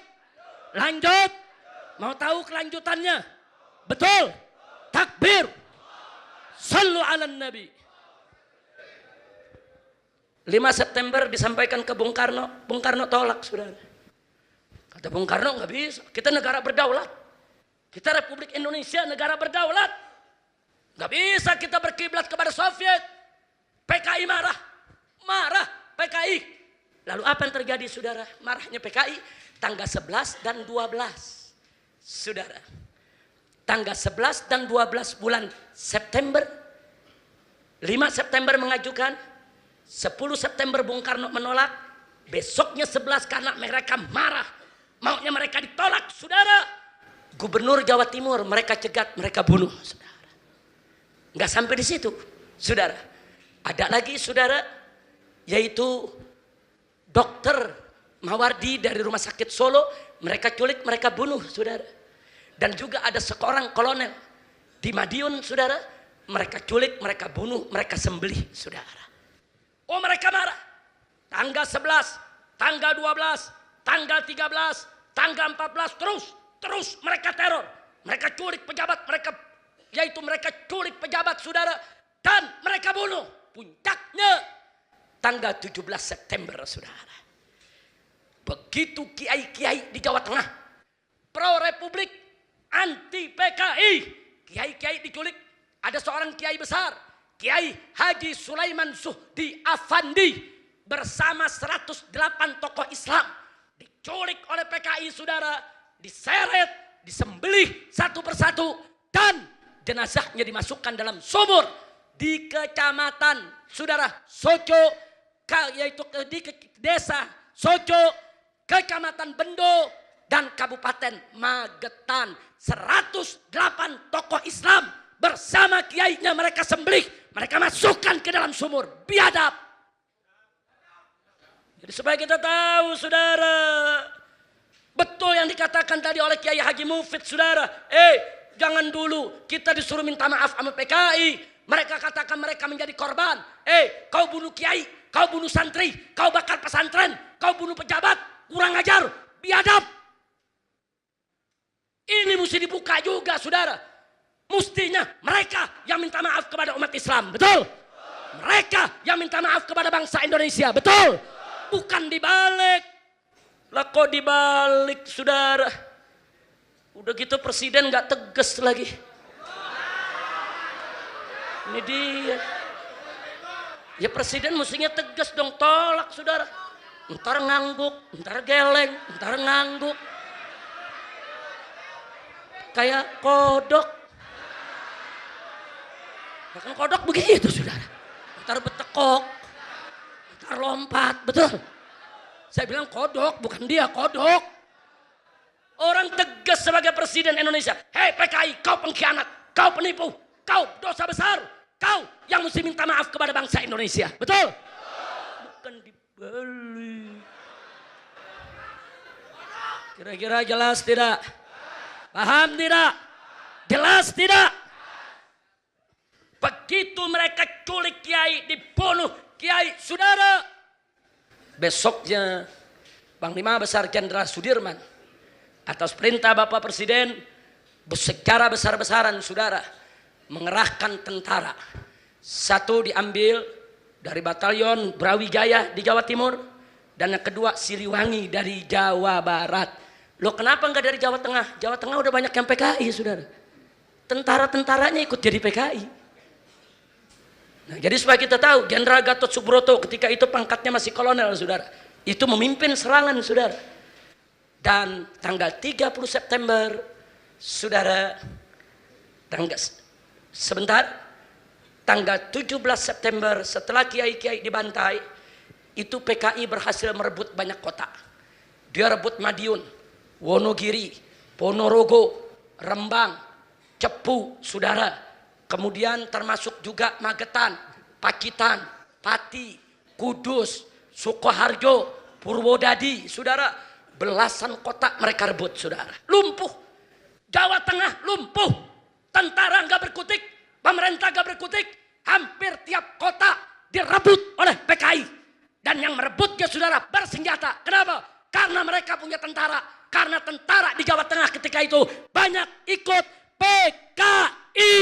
Lanjut. Mau tahu kelanjutannya? Betul. Takbir. Sallu ala Nabi. 5 September disampaikan ke Bung Karno. Bung Karno tolak, saudara. Kata Bung Karno, nggak bisa. Kita negara berdaulat. Kita Republik Indonesia negara berdaulat. Nggak bisa kita berkiblat kepada Soviet. PKI marah. Marah PKI. Lalu apa yang terjadi, saudara? Marahnya PKI tanggal 11 dan 12. Saudara. Tanggal 11 dan 12 bulan September. 5 September mengajukan. 10 September Bung Karno menolak. Besoknya 11 karena mereka marah. Maunya mereka ditolak, saudara. Gubernur Jawa Timur mereka cegat, mereka bunuh, saudara. Nggak sampai di situ, saudara. Ada lagi, saudara, yaitu dokter Mawardi dari Rumah Sakit Solo. Mereka culik, mereka bunuh, saudara. Dan juga ada seorang kolonel di Madiun, saudara. Mereka culik, mereka bunuh, mereka sembelih, saudara. Oh, mereka marah. Tanggal 11, tanggal 12, tanggal 13, tanggal 14, terus mereka teror. Mereka culik pejabat, mereka culik pejabat, saudara. Dan mereka bunuh. Puncaknya tanggal 17 September, saudara. Begitu kiai-kiai di Jawa Tengah, pro Republik, anti PKI, kiai-kiai diculik. Ada seorang kiai besar, Kiai Haji Sulaiman Suhdi Afandi, bersama 108 tokoh Islam diculik oleh PKI, saudara, diseret, disembelih satu persatu, dan jenazahnya dimasukkan dalam sumur di kecamatan, saudara, Soco, yaitu di desa Soco, kecamatan Bendo, dan Kabupaten Magetan. 108 tokoh Islam bersama kiainya mereka sembelih, mereka masukkan ke dalam sumur, biadab. Jadi supaya kita tahu, saudara, betul yang dikatakan tadi oleh Kiai Haji Mufid, saudara. Jangan dulu kita disuruh minta maaf sama PKI. Mereka katakan mereka menjadi korban. Kau bunuh kiai, kau bunuh santri, kau bakar pesantren, kau bunuh pejabat, kurang ajar, biadab. Ini mesti dibuka juga, saudara. Mustinya mereka yang minta maaf kepada umat Islam, betul? Mereka yang minta maaf kepada bangsa Indonesia, betul? Bukan dibalik. Lah kok dibalik, saudara? Udah gitu presiden gak tegas lagi. Ini dia. Ya presiden mestinya tegas dong, tolak, saudara. Ntar ngangguk, ntar geleng, ntar ngangguk. Kayak kodok. Ya kan kodok begitu, saudara. Ntar betekok, ntar lompat, betul? Saya bilang kodok, bukan dia, kodok. Orang tegas sebagai presiden Indonesia. Hei PKI, kau pengkhianat, kau penipu, kau dosa besar. Kau yang mesti minta maaf kepada bangsa Indonesia. Betul? Bukan dibalik. Kira-kira jelas tidak? Paham tidak? Jelas tidak? Begitu mereka culik kiai, dibunuh kiai, saudara. Besoknya Panglima Besar Jenderal Sudirman atas perintah Bapak Presiden secara besar-besaran saudara mengerahkan tentara. Satu diambil dari Batalion Brawijaya di Jawa Timur dan yang kedua Siliwangi dari Jawa Barat. Loh kenapa enggak dari Jawa Tengah? Jawa Tengah udah banyak yang PKI saudara. Tentara-tentaranya ikut jadi PKI. Nah, jadi supaya kita tahu Jenderal Gatot Subroto ketika itu pangkatnya masih kolonel saudara. Itu memimpin serangan saudara. Dan tanggal 30 September saudara tanggal 17 September setelah kiai-kiai dibantai itu PKI berhasil merebut banyak kota. Dia rebut Madiun, Wonogiri, Ponorogo, Rembang, Cepu saudara. Kemudian termasuk juga Magetan, Pacitan, Pati, Kudus, Sukoharjo, Purwodadi, saudara. Belasan kota mereka rebut, saudara. Lumpuh. Jawa Tengah lumpuh. Tentara nggak berkutik, pemerintah nggak berkutik. Hampir tiap kota direbut oleh PKI. Dan yang merebutnya, saudara, bersenjata. Kenapa? Karena mereka punya tentara. Karena tentara di Jawa Tengah ketika itu banyak ikut PKI.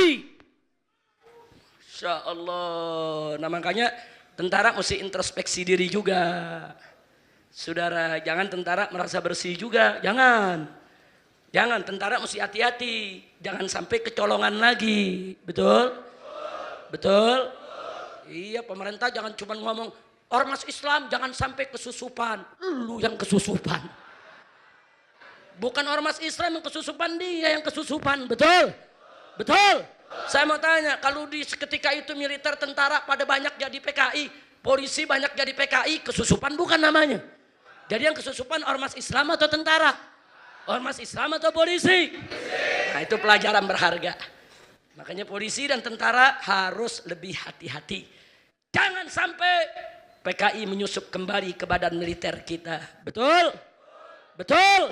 Masya Allah. Nah makanya tentara mesti introspeksi diri juga. Saudara, jangan tentara merasa bersih juga. Jangan. Jangan, tentara mesti hati-hati. Jangan sampai kecolongan lagi. Betul? Betul? Iya, pemerintah jangan cuma ngomong, ormas Islam jangan sampai kesusupan. Lu yang kesusupan. Bukan ormas Islam yang kesusupan, dia yang kesusupan. Betul? Betul? Saya mau tanya, kalau di ketika itu militer tentara pada banyak jadi PKI, polisi banyak jadi PKI, kesusupan bukan namanya. Jadi yang kesusupan ormas Islam atau tentara? Ormas Islam atau polisi? Nah itu pelajaran berharga. Makanya polisi dan tentara harus lebih hati-hati. Jangan sampai PKI menyusup kembali ke badan militer kita. Betul? Betul?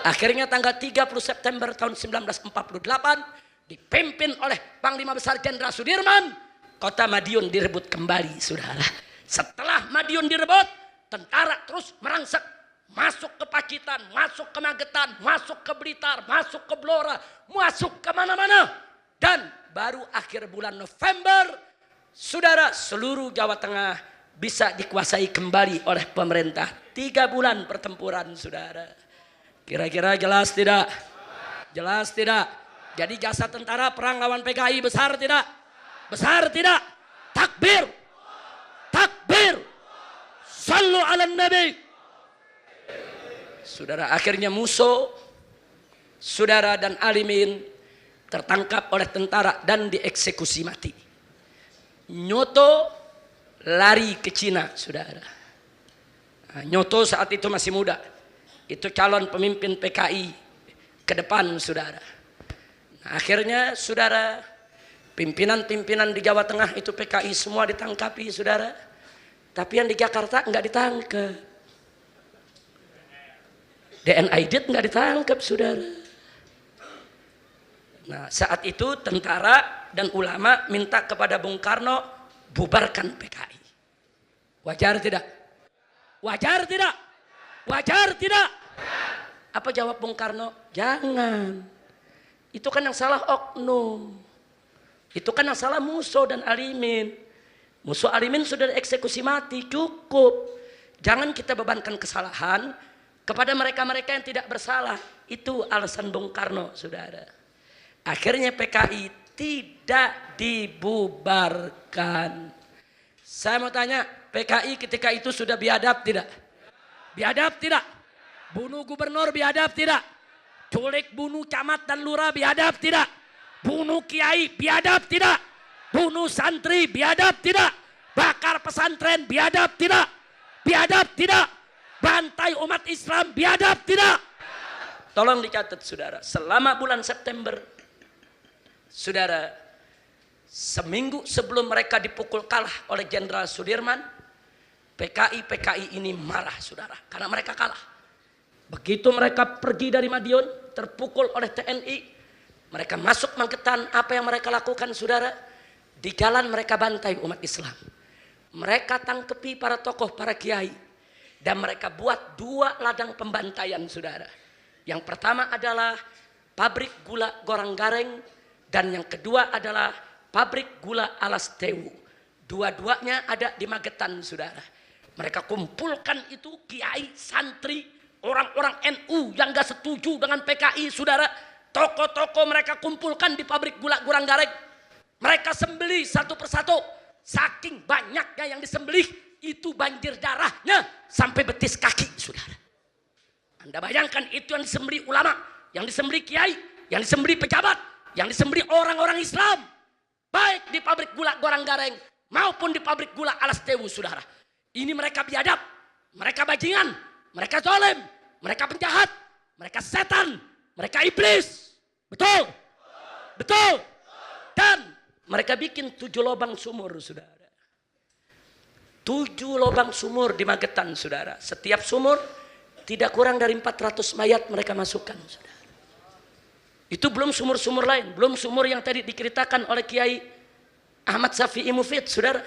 Akhirnya tanggal 30 September tahun 1948 dipimpin oleh Panglima Besar Jenderal Sudirman, kota Madiun direbut kembali, saudara. Setelah Madiun direbut, tentara terus merangsek masuk ke Pacitan, masuk ke Magetan, masuk ke Blitar, masuk ke Blora, masuk ke mana-mana. Dan baru akhir bulan November, saudara, seluruh Jawa Tengah bisa dikuasai kembali oleh pemerintah. 3 bulan pertempuran, saudara. Kira-kira jelas tidak? Jelas tidak? Jadi jasa tentara perang lawan PKI besar tidak? Besar tidak? Takbir! Takbir! Sallu ala Nabi! Saudara, akhirnya musuh, saudara dan alimin tertangkap oleh tentara dan dieksekusi mati. Nyoto lari ke Cina, saudara. Nah, Nyoto saat itu masih muda. Itu calon pemimpin PKI ke depan, saudara. Nah, akhirnya saudara, pimpinan-pimpinan di Jawa Tengah itu PKI semua ditangkapi, saudara. Tapi yang di Jakarta enggak ditangkap. DNID enggak ditangkap, saudara. Nah, saat itu tentara dan ulama minta kepada Bung Karno bubarkan PKI. Wajar tidak? Wajar tidak? Wajar tidak? Apa jawab Bung Karno? Jangan. Itu kan yang salah oknum. Itu kan yang salah musuh dan alimin. Musuh alimin sudah dieksekusi mati, cukup. Jangan kita bebankan kesalahan kepada mereka-mereka yang tidak bersalah. Itu alasan Bung Karno, saudara. Akhirnya PKI tidak dibubarkan. Saya mau tanya, PKI ketika itu sudah biadab tidak? Biadab tidak? Bunuh gubernur biadab tidak? Culik bunuh camat dan lurah biadab tidak? Bunuh kiai biadab tidak? Bunuh santri biadab tidak? Bakar pesantren biadab tidak? Biadab tidak? bantai umat Islam biadab tidak? Tolong dicatat saudara, selama bulan September, saudara, seminggu sebelum mereka dipukul kalah oleh Jenderal Sudirman, PKI ini marah saudara, karena mereka kalah. Begitu mereka pergi dari Madiun, terpukul oleh TNI, mereka masuk Magetan, apa yang mereka lakukan saudara? Di jalan mereka bantai umat Islam. Mereka tangkepi para tokoh, para kiai. Dan mereka buat 2 ladang pembantaian saudara. Yang pertama adalah pabrik gula Gorang Gareng. Dan yang kedua adalah pabrik gula Alas Tewu. Dua-duanya ada di Magetan saudara. Mereka kumpulkan itu kiai, santri, orang-orang NU yang gak setuju dengan PKI saudara. Tokoh-tokoh mereka kumpulkan di pabrik gula Gorang Gareng. Mereka sembelih satu persatu. Saking banyaknya yang disembelih, itu banjir darahnya sampai betis kaki saudara. Anda bayangkan, itu yang disembelih ulama, yang disembelih kiai, yang disembelih pejabat, yang disembelih orang-orang Islam, baik di pabrik gula Gorang Gareng maupun di pabrik gula Alas Tewu saudara. Ini mereka biadab, mereka bajingan, mereka zalim, mereka penjahat, mereka setan, mereka iblis. Betul? Betul? Dan mereka bikin 7 lubang sumur saudara. 7 lubang sumur di Magetan saudara. Setiap sumur tidak kurang dari 400 mayat mereka masukkan saudara. Itu belum sumur-sumur lain, belum sumur yang tadi diceritakan oleh Kiai Ahmad Syafi'i Mufid saudara.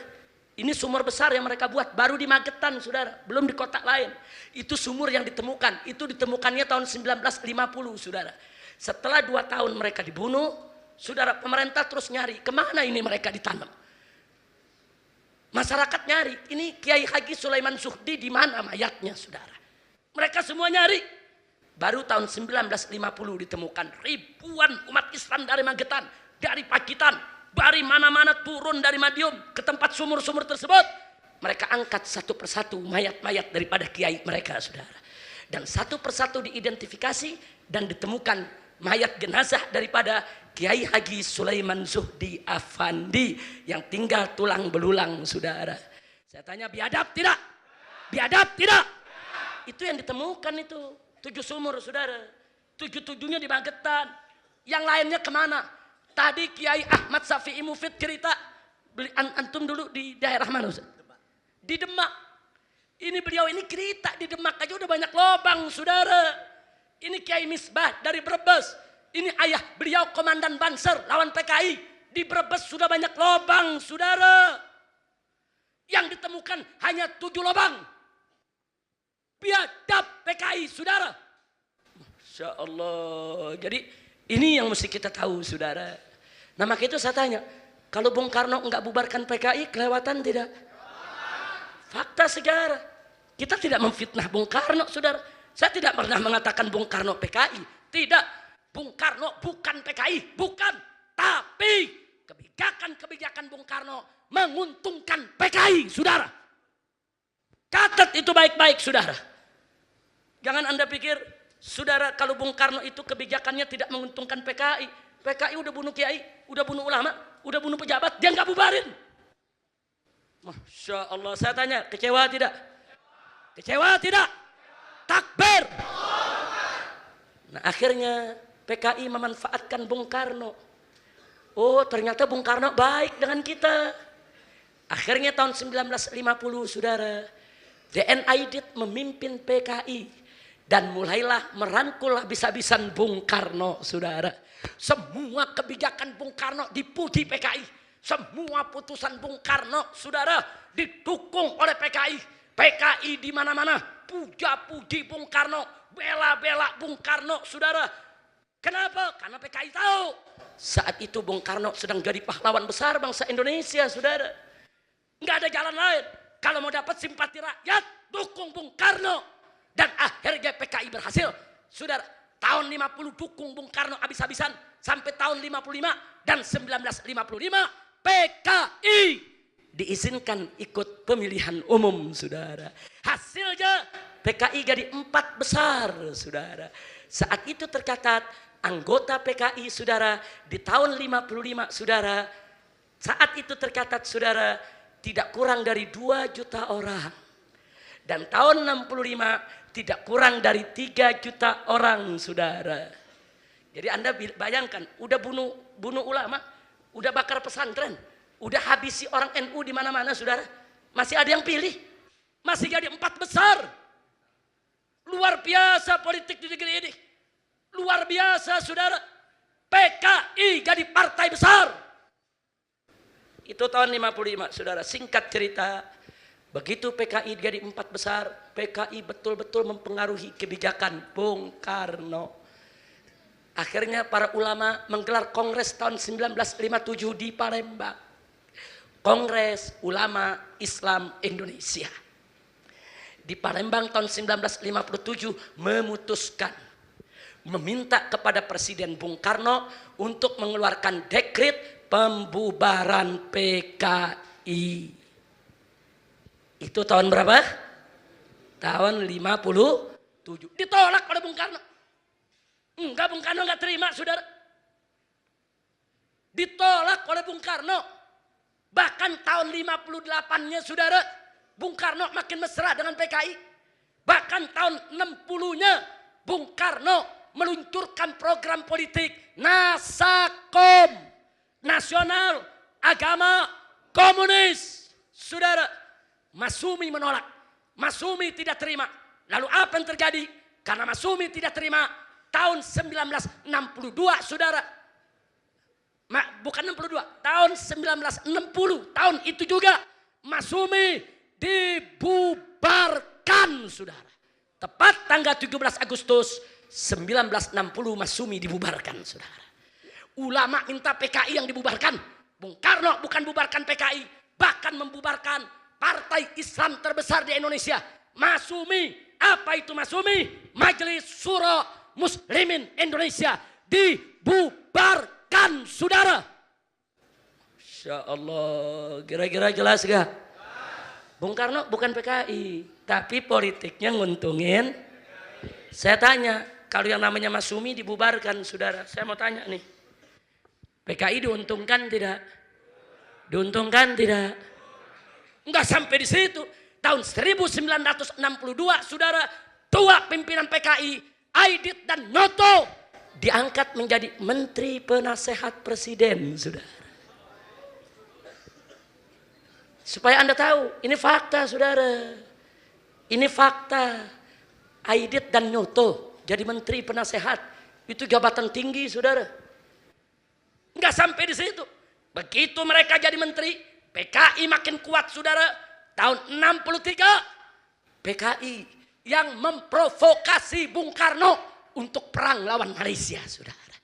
Ini sumur besar yang mereka buat baru di Magetan saudara, belum di kota lain. Itu sumur yang ditemukan, itu ditemukannya tahun 1950 saudara. Setelah 2 tahun mereka dibunuh, saudara, pemerintah terus nyari kemana ini mereka ditanam. Masyarakat nyari, ini Kiai Haji Sulaiman Zuhdi di mana mayatnya saudara. Mereka semua nyari. Baru tahun 1950 ditemukan ribuan umat Islam dari Magetan, dari Pacitan, dari mana-mana turun dari Madiun ke tempat sumur-sumur tersebut. Mereka angkat satu persatu mayat-mayat daripada kiai mereka saudara. Dan satu persatu diidentifikasi dan ditemukan mayat jenazah daripada Kiai Haji Sulaiman Zuhdi Afandi yang tinggal tulang belulang saudara. Saya tanya, biadab tidak? Biadab tidak? Itu yang ditemukan itu 7 sumur saudara. 7-7-nya di Magetan. Yang lainnya kemana? Tadi Kiai Ahmad Syafi'i Mufid cerita, antum dulu di daerah mana Ustaz? Di Demak. Ini beliau ini cerita di Demak aja udah banyak lobang saudara. Ini Kiai Misbah dari Brebes. Ini ayah beliau komandan Banser lawan PKI. Di Brebes sudah banyak lobang saudara. Yang ditemukan hanya 7 lobang. Biadab PKI saudara. Masya Allah. Jadi ini yang mesti kita tahu saudara. Nah maka itu saya tanya, kalau Bung Karno enggak bubarkan PKI kelewatan tidak? Fakta sejarah. Kita tidak memfitnah Bung Karno saudara. Saya tidak pernah mengatakan Bung Karno PKI. Tidak. Bung Karno bukan PKI. Bukan. Tapi kebijakan-kebijakan Bung Karno menguntungkan PKI saudara. Catat itu baik-baik saudara. Jangan Anda pikir saudara kalau Bung Karno itu kebijakannya tidak menguntungkan PKI. PKI udah bunuh kiai, udah bunuh ulama, udah bunuh pejabat, dia nggak bubarin. Masya Allah, saya tanya, kecewa tidak? Kecewa tidak? Takbir. Nah akhirnya PKI memanfaatkan Bung Karno. Oh ternyata Bung Karno baik dengan kita. Akhirnya tahun 1950 saudara, DN Aidit memimpin PKI. Dan mulailah merangkul habis-habisan Bung Karno saudara. Semua kebijakan Bung Karno dipuji PKI. Semua putusan Bung Karno saudara didukung oleh PKI. PKI di mana-mana puja-puji Bung Karno, bela-bela Bung Karno saudara. Kenapa? Karena PKI tahu saat itu Bung Karno sedang jadi pahlawan besar bangsa Indonesia saudara. Nggak ada jalan lain. Kalau mau dapat simpati rakyat, dukung Bung Karno. Dan akhirnya PKI berhasil. Saudara, tahun 50 dukung Bung Karno habis-habisan. Sampai tahun 55 dan 1955 PKI diizinkan ikut pemilihan umum saudara. Hasilnya PKI jadi 4 besar saudara. Saat itu tercatat anggota PKI saudara di tahun 55 saudara. Saat itu tercatat saudara tidak kurang dari 2 juta orang. Dan tahun 65 tidak kurang dari 3 juta orang, saudara. Jadi Anda bayangkan, udah bunuh ulama, udah bakar pesantren, udah habisi orang NU di mana-mana, saudara. Masih ada yang pilih, masih jadi 4 besar. Luar biasa politik di negeri ini. Luar biasa, saudara. PKI jadi partai besar. Itu tahun 55, saudara. Singkat cerita, begitu PKI jadi 4 besar, PKI betul-betul mempengaruhi kebijakan Bung Karno. Akhirnya para ulama menggelar kongres tahun 1957 di Palembang. Kongres Ulama Islam Indonesia. Di Palembang tahun 1957 memutuskan, meminta kepada Presiden Bung Karno untuk mengeluarkan dekret pembubaran PKI. Itu tahun berapa? Tahun 57. Ditolak oleh Bung Karno. Enggak, Bung Karno enggak terima, saudara. Ditolak oleh Bung Karno. Bahkan tahun 58-nya, saudara, Bung Karno makin mesra dengan PKI. Bahkan tahun 60-nya Bung Karno meluncurkan program politik Nasakom, Nasional Agama Komunis. Saudara, Masyumi menolak. Masyumi tidak terima. Lalu apa yang terjadi? Karena Masyumi tidak terima, tahun 1962, saudara. Bukan 62, tahun 1960, tahun itu juga Masyumi dibubarkan, saudara. Tepat tanggal 17 Agustus 1960 Masyumi dibubarkan, saudara. Ulama minta PKI yang dibubarkan. Bung Karno bukan bubarkan PKI, bahkan membubarkan partai Islam terbesar di Indonesia, Masyumi. Apa itu Masyumi? Majelis Syuro Muslimin Indonesia dibubarkan, saudara. Masya Allah, kira-kira jelas gak? Bung Karno bukan PKI, tapi politiknya nguntungin. Saya tanya, kalau yang namanya Masyumi dibubarkan, saudara, saya mau tanya nih, PKI diuntungkan tidak? Diuntungkan tidak? Enggak sampai di situ. Tahun 1962, saudara, tua pimpinan PKI, Aidit dan Noto, diangkat menjadi Menteri Penasehat Presiden, saudara. Supaya Anda tahu, ini fakta, saudara. Ini fakta. Aidit dan Noto jadi Menteri Penasehat. Itu jabatan tinggi, saudara. Enggak sampai di situ. Begitu mereka jadi menteri, PKI makin kuat, saudara. Tahun 63, PKI yang memprovokasi Bung Karno untuk perang lawan Malaysia, saudara.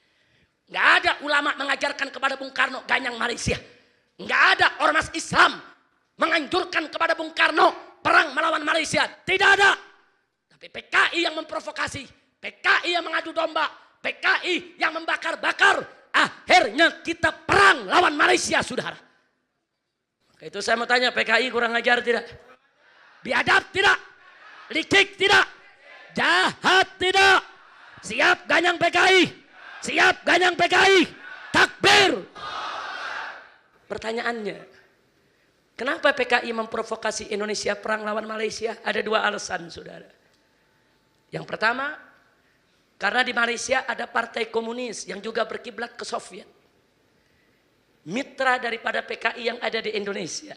Enggak ada ulama mengajarkan kepada Bung Karno ganyang Malaysia. Enggak ada ormas Islam menganjurkan kepada Bung Karno perang melawan Malaysia. Tidak ada. Tapi PKI yang memprovokasi, PKI yang mengadu domba, PKI yang membakar-bakar. Akhirnya kita perang lawan Malaysia, saudara. Itu saya mau tanya, PKI kurang ajar tidak? Biadab tidak? Licik tidak? Jahat tidak? Siap ganyang PKI? Siap ganyang PKI? Takbir! Pertanyaannya, kenapa PKI memprovokasi Indonesia perang lawan Malaysia? Ada 2 alasan, saudara. Yang pertama, karena di Malaysia ada partai komunis yang juga berkiblat ke Soviet. Mitra daripada PKI yang ada di Indonesia.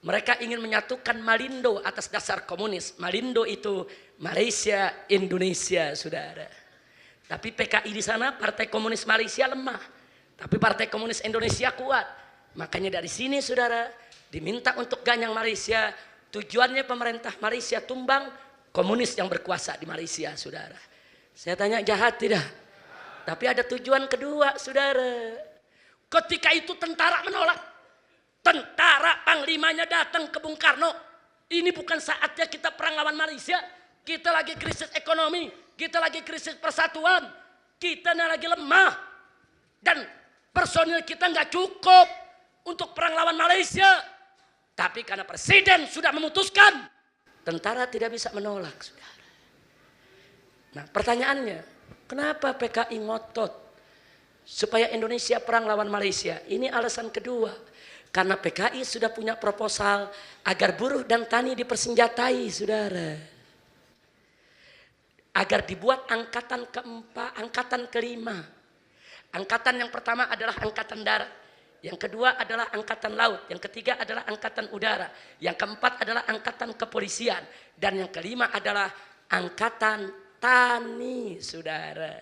Mereka ingin menyatukan Malindo atas dasar komunis. Malindo itu Malaysia, Indonesia, saudara. Tapi PKI di sana, Partai Komunis Malaysia lemah. Tapi Partai Komunis Indonesia kuat. Makanya dari sini, saudara, diminta untuk ganyang Malaysia. Tujuannya pemerintah Malaysia tumbang, komunis yang berkuasa di Malaysia, saudara. Saya tanya, jahat tidak? Tapi ada tujuan kedua, saudara. Ketika itu tentara menolak. Tentara panglimanya datang ke Bung Karno. Ini bukan saatnya kita perang lawan Malaysia. Kita lagi krisis ekonomi. Kita lagi krisis persatuan. Kita lagi lemah. Dan personil kita nggak cukup untuk perang lawan Malaysia. Tapi karena presiden sudah memutuskan, tentara tidak bisa menolak, saudara. Nah, pertanyaannya, kenapa PKI ngotot supaya Indonesia perang lawan Malaysia? Ini alasan kedua. Karena PKI sudah punya proposal agar buruh dan tani dipersenjatai, saudara. Agar dibuat angkatan keempat, angkatan kelima. Angkatan yang pertama adalah angkatan darat. Yang kedua adalah angkatan laut. Yang ketiga adalah angkatan udara. Yang keempat adalah angkatan kepolisian. Dan yang kelima adalah angkatan tani, saudara.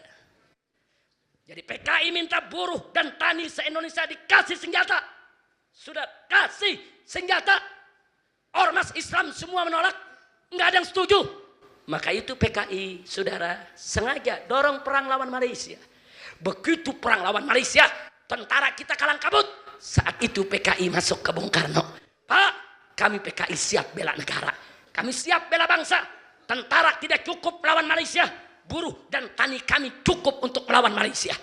Jadi PKI minta buruh dan tani se-Indonesia dikasih senjata. Sudah kasih senjata. Ormas Islam semua menolak. Nggak ada yang setuju. Maka itu PKI, saudara, sengaja dorong perang lawan Malaysia. Begitu perang lawan Malaysia, tentara kita kalang kabut. Saat itu PKI masuk ke Bung Karno. Pak, kami PKI siap bela negara. Kami siap bela bangsa. Tentara tidak cukup melawan Malaysia. Buruh dan tani kami cukup untuk melawan Malaysia.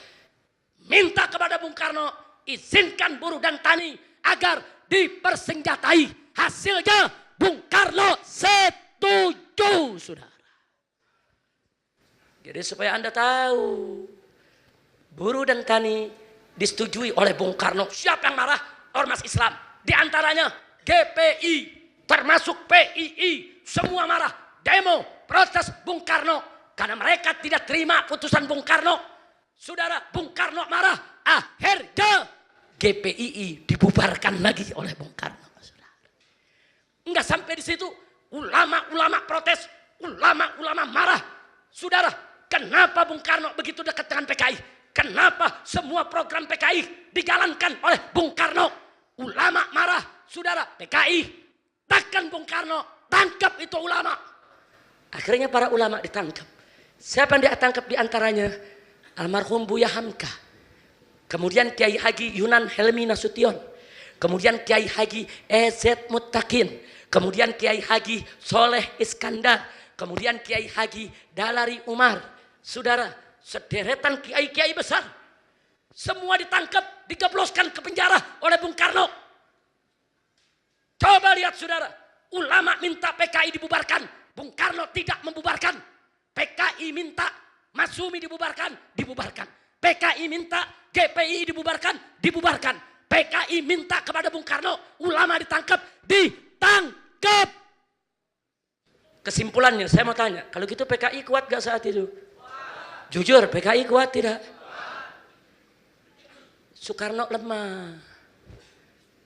Minta kepada Bung Karno, izinkan buruh dan tani agar dipersenjatai. Hasilnya Bung Karno setuju, saudara. Jadi supaya Anda tahu, buruh dan tani disetujui oleh Bung Karno. Siapa yang marah? Ormas Islam. Di antaranya GPI, termasuk PII. Semua marah. Demo, protes Bung Karno. Karena mereka tidak terima putusan Bung Karno. Saudara, Bung Karno marah. Akhirnya GPII dibubarkan lagi oleh Bung Karno. Enggak sampai di situ. Ulama-ulama protes. Ulama-ulama marah. Saudara, kenapa Bung Karno begitu dekat dengan PKI? Kenapa semua program PKI dijalankan oleh Bung Karno? Ulama marah. Saudara, PKI tekan Bung Karno. Tangkap itu ulama. Akhirnya para ulama ditangkap. Siapa yang ditangkap di antaranya? Almarhum Buya Hamka. Kemudian Kiai Haji Yunan Helmi Nasution. Kemudian Kiai Haji EZ Muttaqin. Kemudian Kiai Haji Soleh Iskandar. Kemudian Kiai Haji Dalari Umar. Saudara, sederetan kiai-kiai besar. Semua ditangkap, digebloskan ke penjara oleh Bung Karno. Coba lihat saudara. Ulama minta PKI dibubarkan. Bung Karno tidak membubarkan. PKI minta Masyumi dibubarkan. Dibubarkan. PKI minta GPI dibubarkan, dibubarkan. PKI minta kepada Bung Karno, ulama ditangkap, ditangkap. Kesimpulannya, saya mau tanya, kalau gitu PKI kuat gak saat itu? Jujur, PKI kuat tidak? Soekarno lemah.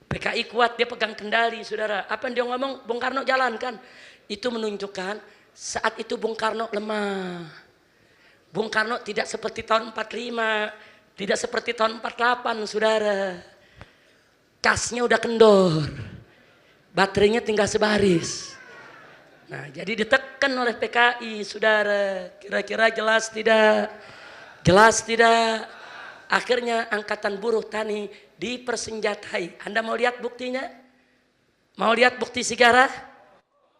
PKI kuat, dia pegang kendali, saudara. Apa yang dia ngomong, Bung Karno jalankan. Itu menunjukkan saat itu Bung Karno lemah. Bung Karno tidak seperti tahun 45, tidak seperti tahun 48, saudara. Kasnya udah kendor, baterainya tinggal sebaris. Nah, jadi ditekan oleh PKI, saudara. Kira-kira jelas tidak? Jelas tidak? Akhirnya angkatan buruh tani dipersenjatai. Anda mau lihat buktinya? Mau lihat bukti sigara?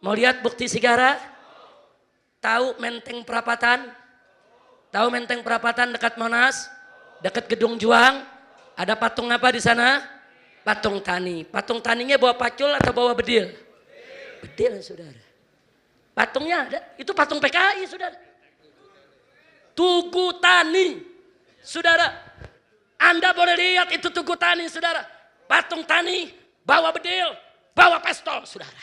Mau lihat bukti sigara? Tahu Menteng Perapatan? Tahu Menteng Perapatan dekat Monas, dekat Gedung Juang, ada patung apa di sana? Patung tani. Patung taninya bawa pacul atau bawa bedil? Bedil, saudara. Patungnya ada, itu patung PKI, saudara. Tugu Tani, saudara. Anda boleh lihat itu Tugu Tani, saudara. Patung tani, bawa bedil, bawa pistol, saudara.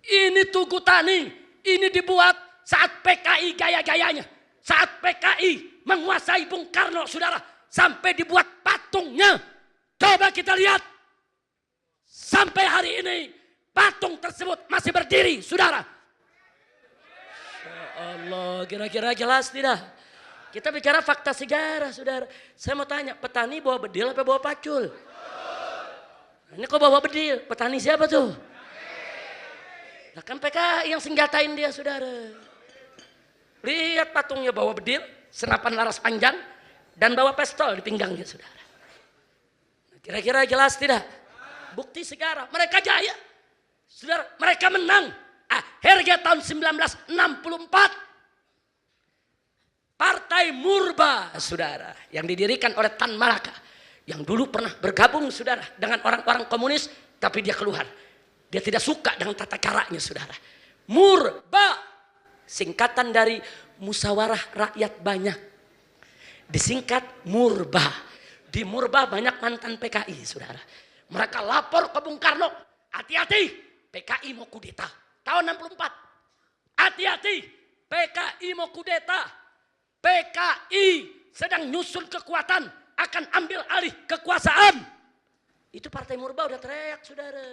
Ini Tugu Tani, ini dibuat saat PKI gaya-gayanya. Saat PKI menguasai Bung Karno, saudara, sampai dibuat patungnya. Coba kita lihat. Sampai hari ini, patung tersebut masih berdiri, saudara. Ya Allah, kira-kira jelas tidak? Kita bicara fakta sejarah, saudara. Saya mau tanya, petani bawa bedil apa bawa pacul? Ini kok bawa bedil? Petani siapa tuh? Nah, kan PKI yang senjatain dia, saudara. Lihat patungnya bawa bedil, senapan laras panjang, dan bawa pistol di pinggangnya, saudara. Kira-kira jelas tidak? Bukti sejarah, mereka jaya. Saudara, mereka menang. Akhirnya tahun 1964, Partai Murba, saudara, yang didirikan oleh Tan Malaka, yang dulu pernah bergabung, saudara, dengan orang-orang komunis, tapi dia keluar. Dia tidak suka dengan tata caranya, saudara. Murba, singkatan dari Musyawarah Rakyat Banyak. Disingkat Murba. Di Murba banyak mantan PKI, saudara. Mereka lapor ke Bung Karno, hati-hati PKI mau kudeta. Tahun 64. Hati-hati PKI mau kudeta. PKI sedang nyusun kekuatan akan ambil alih kekuasaan. Itu Partai Murba udah teriak, saudara.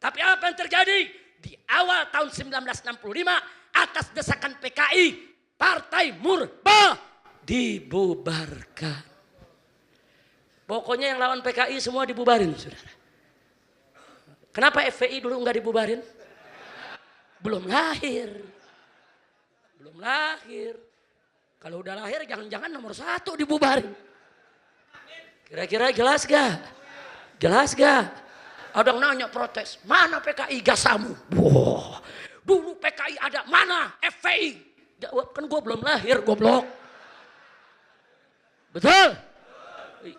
Tapi apa yang terjadi? Di awal tahun 1965 atas desakan PKI, Partai Murba dibubarkan. Pokoknya yang lawan PKI semua dibubarin, saudara. Kenapa FPI dulu nggak dibubarin? Belum lahir. Belum lahir. Kalau udah lahir jangan-jangan nomor 1 dibubarin. Kira-kira jelas gak? Jelas gak? Ada yang nanya protes, mana PKI gasamu? Wah, dulu PKI ada, mana FPI? Jawab, kan gue belum lahir, goblok. Betul?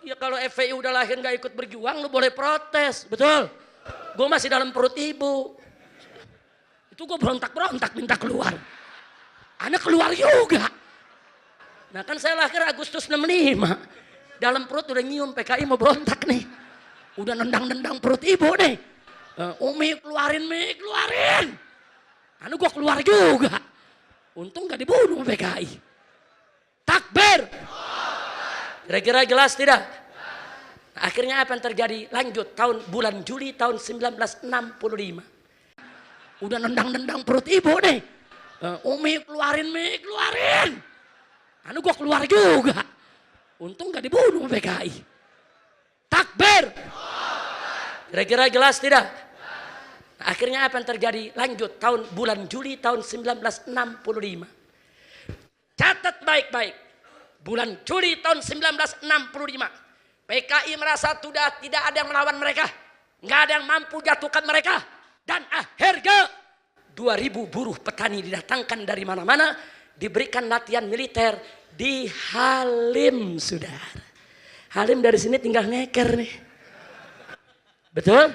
Ya kalau FPI udah lahir gak ikut berjuang, lu boleh protes, betul? Gue masih dalam perut ibu. Itu gue berontak-berontak minta keluar. Anak keluar juga. Nah kan saya lahir Agustus 65. Dalam perut udah nyium PKI mau berontak nih. Udah nendang-nendang perut ibu nih. Umi keluarin, Mi keluarin. Anu gue keluar juga. Untung gak dibunuh PKI. Takbir. Kira-kira jelas tidak? Nah, akhirnya apa yang terjadi? Lanjut bulan Juli tahun 1965. Udah nendang-nendang perut ibu nih. Umi keluarin, Mi keluarin. Anu gue keluar juga. Untung gak dibunuh PKI. Takbir. Kira-kira jelas tidak? Nah, akhirnya apa yang terjadi? Lanjut bulan Juli tahun 1965. Catat baik-baik. Bulan Juli tahun 1965. PKI merasa sudah tidak ada yang melawan mereka. Nggak ada yang mampu jatuhkan mereka. Dan akhirnya 2000 buruh petani didatangkan dari mana-mana. Diberikan latihan militer di Halim, saudara. Halim dari sini tinggal ngeker nih. Betul?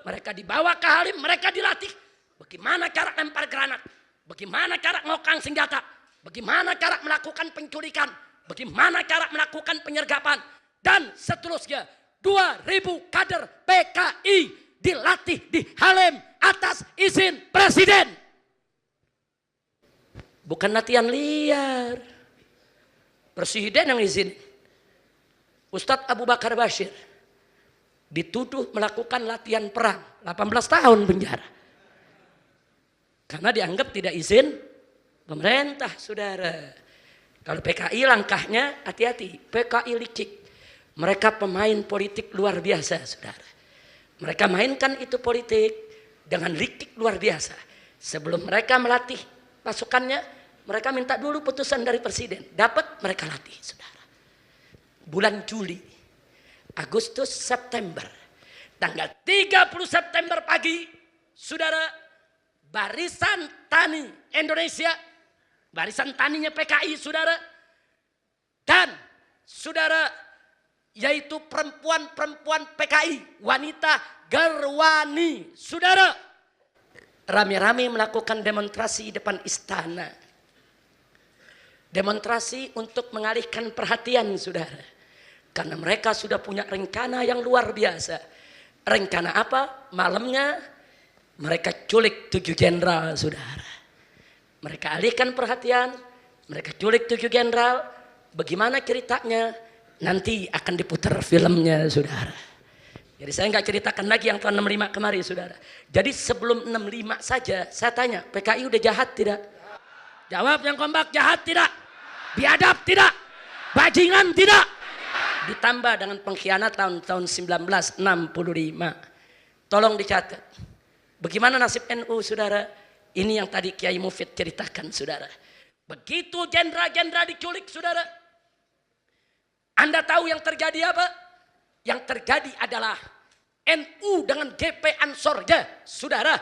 Mereka dibawa ke Halim, mereka dilatih. Bagaimana cara lempar granat. Bagaimana cara ngokang senjata. Bagaimana cara melakukan penculikan. Bagaimana cara melakukan penyergapan. Dan seterusnya 2000 kader PKI dilatih di Halim atas izin presiden. Bukan latihan liar. Presiden yang izin. Ustadz Abu Bakar Bashir dituduh melakukan latihan perang 18 tahun penjara. Karena dianggap tidak izin pemerintah, saudara. Kalau PKI langkahnya hati-hati. PKI licik. Mereka pemain politik luar biasa, saudara. Mereka mainkan itu politik dengan licik luar biasa. Sebelum mereka melatih pasukannya, mereka minta dulu putusan dari presiden. Dapat mereka latih, saudara. Bulan Juli, Agustus, September. Tanggal 30 September pagi, saudara, Barisan Tani Indonesia, barisan taninya PKI, saudara. Dan saudara, yaitu perempuan-perempuan PKI, wanita Gerwani, saudara. Rame-rame melakukan demonstrasi di depan istana. Demonstrasi untuk mengalihkan perhatian, saudara. Karena mereka sudah punya rencana yang luar biasa. Rencana apa? Malamnya mereka culik 7 jenderal, saudara. Mereka alihkan perhatian, mereka culik 7 jenderal. Bagaimana ceritanya? Nanti akan diputar filmnya, saudara. Jadi saya nggak ceritakan lagi yang tahun 65 kemarin, saudara. Jadi sebelum 65 saja, saya tanya, PKI udah jahat tidak? Jawab yang kompak, jahat tidak? Biadab tidak? Bajingan tidak? Ditambah dengan pengkhianatan tahun 1965. Tolong dicatat. Bagaimana nasib NU, saudara? Ini yang tadi Kiai Mufid ceritakan, saudara. Begitu jenderal-jenderal diculik, saudara. Anda tahu yang terjadi apa? Yang terjadi adalah NU dengan GP Ansor-nya, saudara.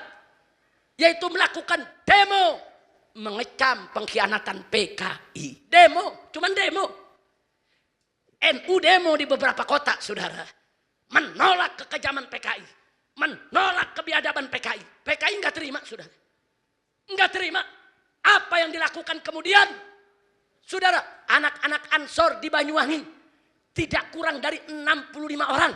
Yaitu melakukan demo. Mengecam pengkhianatan PKI. Demo, cuman demo. NU demo di beberapa kota, saudara. Menolak kekejaman PKI. Menolak kebiadaban PKI. PKI nggak terima, saudara. Nggak terima. Apa yang dilakukan kemudian? Saudara, anak-anak Ansor di Banyuwangi. Tidak kurang dari 65 orang.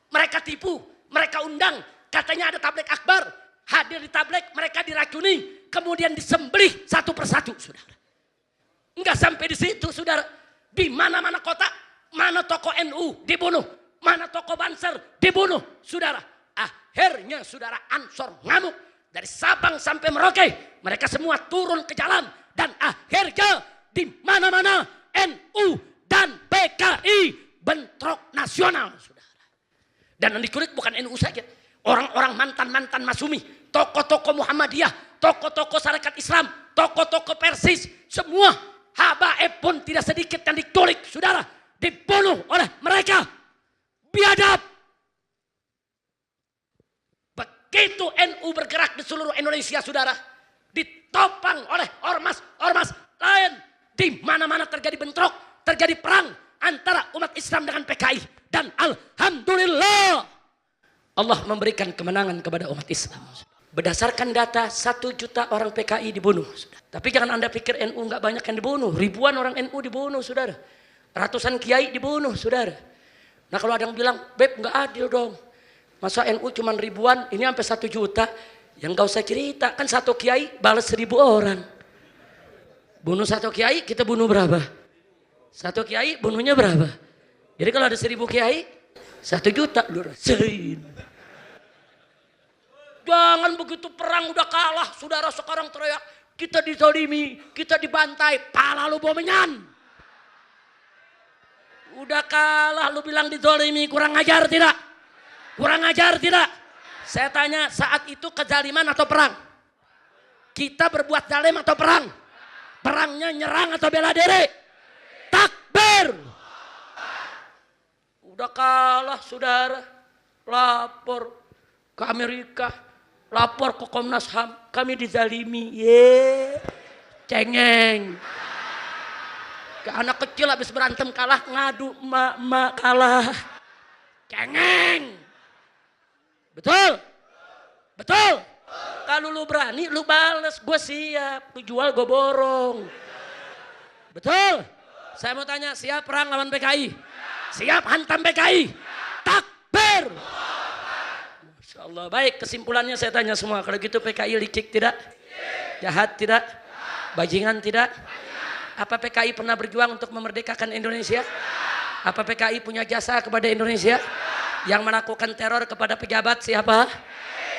mereka tipu, mereka undang, katanya ada tabligh akbar, hadir di tabligh, mereka diracuni, kemudian disembelih satu persatu, saudara. Enggak sampai di situ, saudara. Di mana-mana kota, mana tokoh NU dibunuh, mana tokoh Banser dibunuh, saudara. Akhirnya saudara Ansor ngamuk dari Sabang sampai Merauke, mereka semua turun ke jalan dan akhirnya di mana-mana NU dan PKI bentrok nasional, saudara. Dan yang dikulik bukan NU saja, orang-orang mantan-mantan Masumi, tokoh-tokoh Muhammadiyah, tokoh-tokoh Sarekat Islam, tokoh-tokoh Persis, semua habaib pun tidak sedikit yang diculik, saudara, dibunuh oleh mereka. Biadab. Begitu NU bergerak di seluruh Indonesia, saudara, ditopang oleh ormas-ormas lain. Di mana-mana terjadi bentrok, terjadi perang antara umat Islam dengan PKI. Dan alhamdulillah Allah memberikan kemenangan kepada umat Islam. Berdasarkan data 1 juta orang PKI dibunuh. Tapi jangan Anda pikir NU nggak banyak yang dibunuh. Ribuan orang NU dibunuh, saudara. Ratusan kiai dibunuh, saudara. Nah kalau ada yang bilang, Beb nggak adil dong. Masa NU cuma ribuan, ini sampai 1 juta. Yang nggak usah cerita, kan satu kiai balas 1000 orang. Bunuh satu kiai, kita bunuh berapa? Satu kiai bunuhnya berapa? Jadi kalau ada 1000 kiai, 1 juta lu rasain. Jangan begitu perang udah kalah, saudara sekarang teriak, kita dizalimi, kita dibantai, pala lu bomenyan. Udah kalah lu bilang dizalimi, kurang ajar tidak? Kurang ajar tidak? Saya tanya, saat itu kezaliman atau perang? Kita berbuat zalim atau perang? Perangnya nyerang atau bela diri? Takbir. Udah kalah, saudara. Lapor ke Amerika, lapor ke Komnas HAM, kami dizalimi. Cengeng. Ke anak kecil habis berantem kalah, ngadu, mak kalah. Cengeng. Betul? Betul? Kalau lu berani, lu bales, gue siap. Lu jual, gue borong. Betul? Saya mau tanya, siap perang lawan PKI? Siap hantam PKI? Takbir! Masya Allah. Baik, kesimpulannya saya tanya semua. Kalau gitu PKI licik tidak? Jahat tidak? Bajingan tidak? Apa PKI pernah berjuang untuk memerdekakan Indonesia? Apa PKI punya jasa kepada Indonesia? Yang melakukan teror kepada pejabat siapa?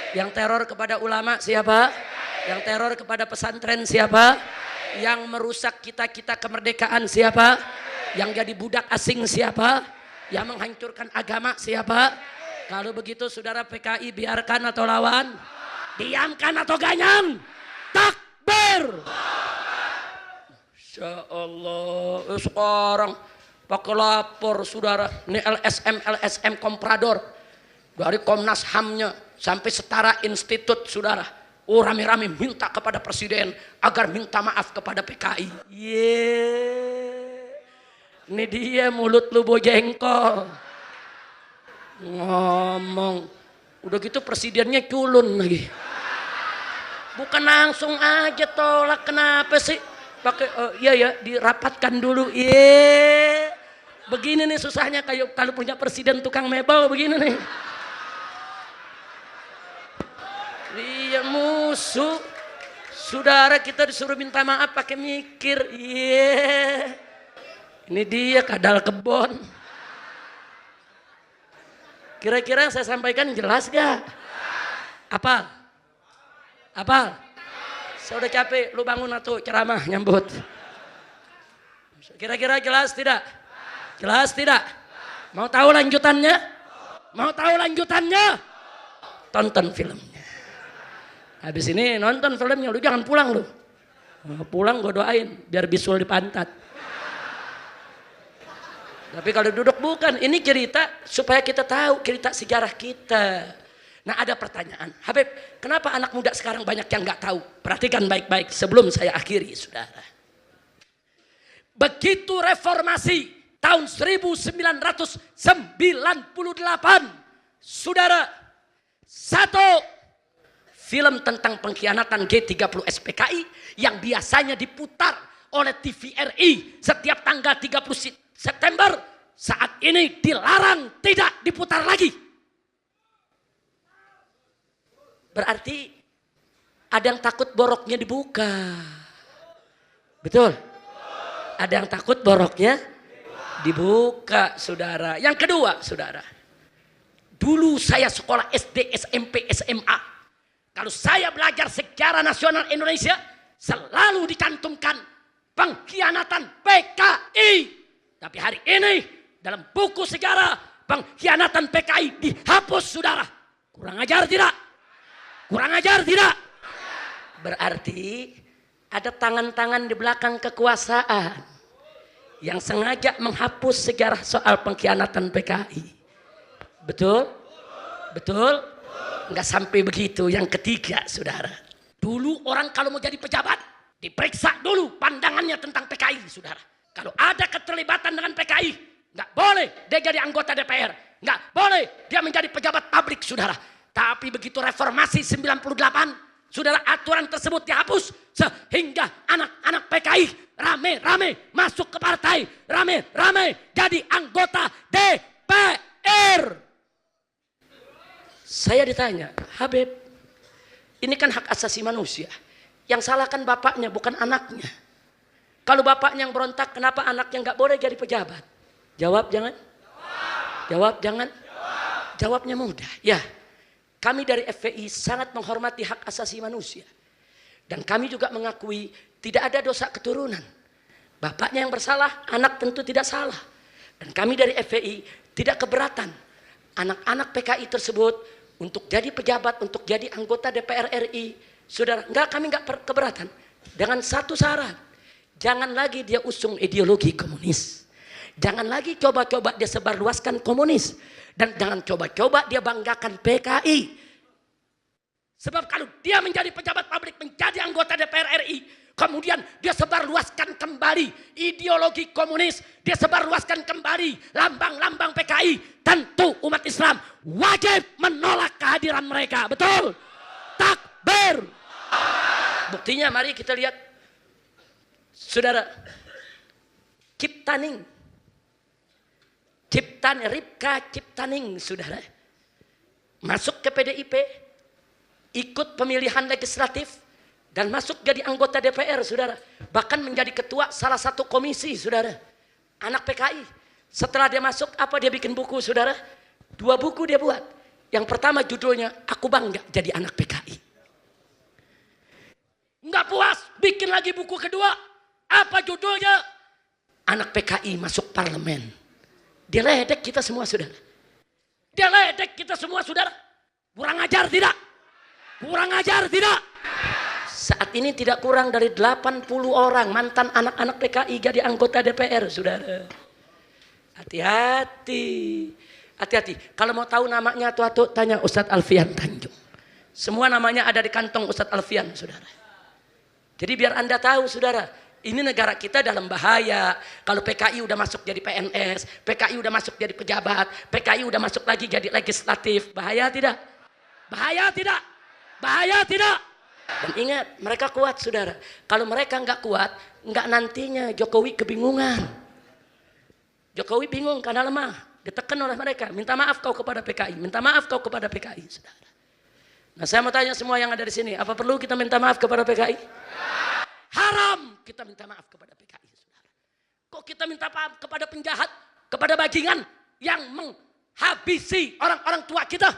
Yang teror kepada ulama siapa? Yang teror kepada pesantren siapa? Yang merusak kita kemerdekaan siapa? Yang jadi budak asing siapa? Yang menghancurkan agama siapa? Kalau begitu saudara PKI biarkan atau lawan? Diamkan atau ganyang? Takbir! Insya Allah. Sekarang pakai lapor saudara. Ini LSM komprador. Dari Komnas HAM-nya sampai setara institut saudara. Oh rame-rame minta kepada presiden agar minta maaf kepada PKI. Ini dia mulut lu bojengkol. Ngomong. Udah gitu presidennya culun lagi. Bukan langsung aja tolak, kenapa sih? Pakai iya ya dirapatkan dulu. Begini nih susahnya kayak kalau punya presiden tukang mebel begini nih. Dia musuh. Saudara kita disuruh minta maaf pakai mikir. Ini dia kadal kebon. Kira-kira yang saya sampaikan jelas gak? Apa? Apa? Saya udah capek, lu bangun atau ceramah nyambut. Kira-kira jelas tidak? Jelas tidak? Mau tahu lanjutannya? Mau tahu lanjutannya? Tonton filmnya. Habis ini nonton filmnya, lu jangan pulang lu. Pulang gue doain biar bisul di pantat. Tapi kalau duduk bukan, ini cerita supaya kita tahu cerita sejarah kita. Nah ada pertanyaan, Habib, kenapa anak muda sekarang banyak yang nggak tahu? Perhatikan baik-baik sebelum saya akhiri, saudara. Begitu reformasi tahun 1998, saudara, satu film tentang pengkhianatan G30 SPKI yang biasanya diputar oleh TVRI setiap tanggal 30 September saat ini dilarang tidak diputar lagi. Berarti ada yang takut boroknya dibuka. Betul? Ada yang takut boroknya dibuka, saudara. Yang kedua, saudara. Dulu saya sekolah SD, SMP, SMA. Kalau saya belajar sejarah nasional Indonesia, selalu dicantumkan pengkhianatan PKI. Tapi hari ini dalam buku sejarah pengkhianatan PKI dihapus, saudara. Kurang ajar tidak? Kurang ajar tidak? Berarti ada tangan-tangan di belakang kekuasaan yang sengaja menghapus sejarah soal pengkhianatan PKI. Betul? Betul? Enggak sampai begitu. Yang ketiga, saudara. Dulu orang kalau mau jadi pejabat, diperiksa dulu pandangannya tentang PKI, saudara. Kalau ada keterlibatan dengan PKI, enggak boleh dia jadi anggota DPR. Enggak boleh dia menjadi pejabat publik, saudara. Tapi begitu reformasi 98, saudara, aturan tersebut dihapus. Sehingga anak-anak PKI rame-rame masuk ke partai. Rame-rame jadi anggota DPR. Saya ditanya, Habib, ini kan hak asasi manusia. Yang salah kan bapaknya, bukan anaknya. Kalau bapaknya yang berontak, kenapa anaknya nggak boleh jadi pejabat? Jawab jangan. Jawab jangan. Jawabnya mudah. Ya, kami dari FPI sangat menghormati hak asasi manusia. Dan kami juga mengakui tidak ada dosa keturunan. Bapaknya yang bersalah, anak tentu tidak salah. Dan kami dari FPI tidak keberatan anak-anak PKI tersebut untuk jadi pejabat, untuk jadi anggota DPR RI. Saudara, kami enggak keberatan. Dengan satu syarat. Jangan lagi dia usung ideologi komunis. Jangan lagi coba-coba dia sebarluaskan komunis. Dan jangan coba-coba dia banggakan PKI. Sebab kalau dia menjadi pejabat publik, menjadi anggota DPR RI, kemudian dia sebarluaskan kembali ideologi komunis, dia sebarluaskan kembali lambang-lambang PKI, tentu umat Islam wajib menolak kehadiran mereka. Betul? Takbir. Buktinya mari kita lihat, saudara. Ciptaning, Ripka Ciptaning, saudara, masuk ke PDIP, ikut pemilihan legislatif, dan masuk jadi anggota DPR, saudara. Bahkan menjadi ketua salah satu komisi, saudara. Anak PKI. Setelah dia masuk, apa dia bikin buku, saudara? 2 buku dia buat. Yang pertama judulnya, Aku Bangga Jadi Anak PKI. Nggak puas, bikin lagi buku kedua. Apa judulnya? Anak PKI Masuk Parlemen. Dia ledek kita semua, saudara. Dia ledek kita semua, saudara. Kurang ajar tidak? Kurang ajar tidak? Saat ini tidak kurang dari 80 orang mantan anak-anak PKI jadi anggota DPR, saudara. Hati-hati. Hati-hati. Kalau mau tahu namanya tuh tanya Ustadz Alfian Tanjung. Semua namanya ada di kantong Ustadz Alfian, saudara. Jadi biar Anda tahu, saudara, ini negara kita dalam bahaya. Kalau PKI udah masuk jadi PNS, PKI udah masuk jadi pejabat, PKI udah masuk lagi jadi legislatif. Bahaya tidak? Bahaya tidak? Bahaya tidak? Dan ingat, mereka kuat, saudara. Kalau mereka nggak kuat, nggak nantinya Jokowi kebingungan. Jokowi bingung karena lemah, ditekan oleh mereka. Minta maaf kau kepada PKI, minta maaf kau kepada PKI, saudara. Nah, saya mau tanya semua yang ada di sini, apa perlu kita minta maaf kepada PKI? Haram kita minta maaf kepada PKI, saudara. Kok kita minta maaf kepada penjahat, kepada bajingan yang menghabisi orang-orang tua kita?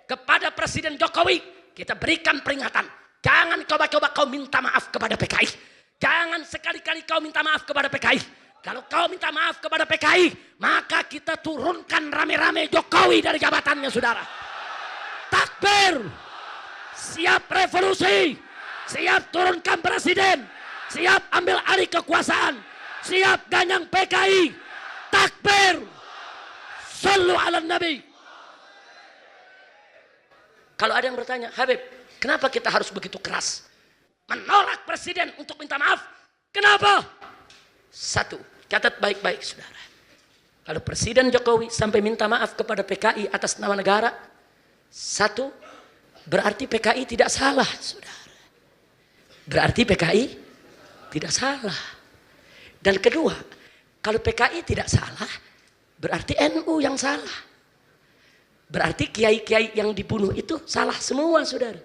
Kepada Presiden Jokowi kita berikan peringatan. Jangan coba-coba kau minta maaf kepada PKI. Jangan sekali-kali kau minta maaf kepada PKI. Kalau kau minta maaf kepada PKI, maka kita turunkan rame-rame Jokowi dari jabatannya, saudara. Takbir. Siap revolusi. Siap turunkan presiden. Siap ambil alih kekuasaan. Siap ganyang PKI. Takbir. Sallu ala Nabi. Kalau ada yang bertanya, Habib, kenapa kita harus begitu keras menolak presiden untuk minta maaf? Kenapa? Satu, catat baik-baik, saudara. Kalau Presiden Jokowi sampai minta maaf kepada PKI atas nama negara, satu, berarti PKI tidak salah, saudara. Berarti PKI tidak salah. Dan kedua, kalau PKI tidak salah, berarti NU yang salah. Berarti kiai-kiai yang dibunuh itu salah semua, saudara.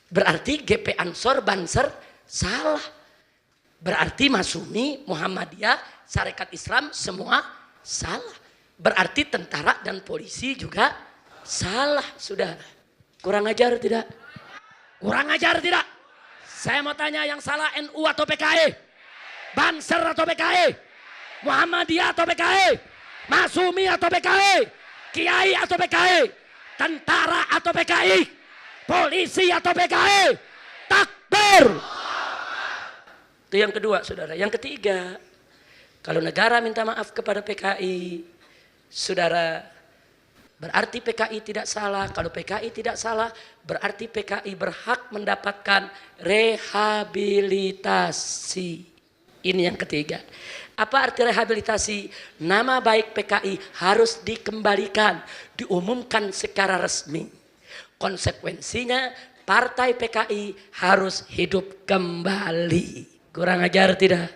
Berarti GP Ansor, Banser salah. Berarti Masumi, Muhammadiyah, Sarekat Islam semua salah. Berarti tentara dan polisi juga salah, saudara. Kurang ajar tidak? Kurang ajar tidak? Saya mau tanya, yang salah NU atau PKI? Banser atau PKI? Muhammadiyah atau PKI? Masumi atau PKI? Kiai atau PKI? Tentara atau PKI? Polisi atau PKI? Takbir! Itu yang kedua, saudara. Yang ketiga, kalau negara minta maaf kepada PKI, saudara, berarti PKI tidak salah. Kalau PKI tidak salah, berarti PKI berhak mendapatkan rehabilitasi. Ini yang ketiga. Apa arti rehabilitasi? Nama baik PKI harus dikembalikan, diumumkan secara resmi. Konsekuensinya partai PKI harus hidup kembali. Kurang ajar tidak?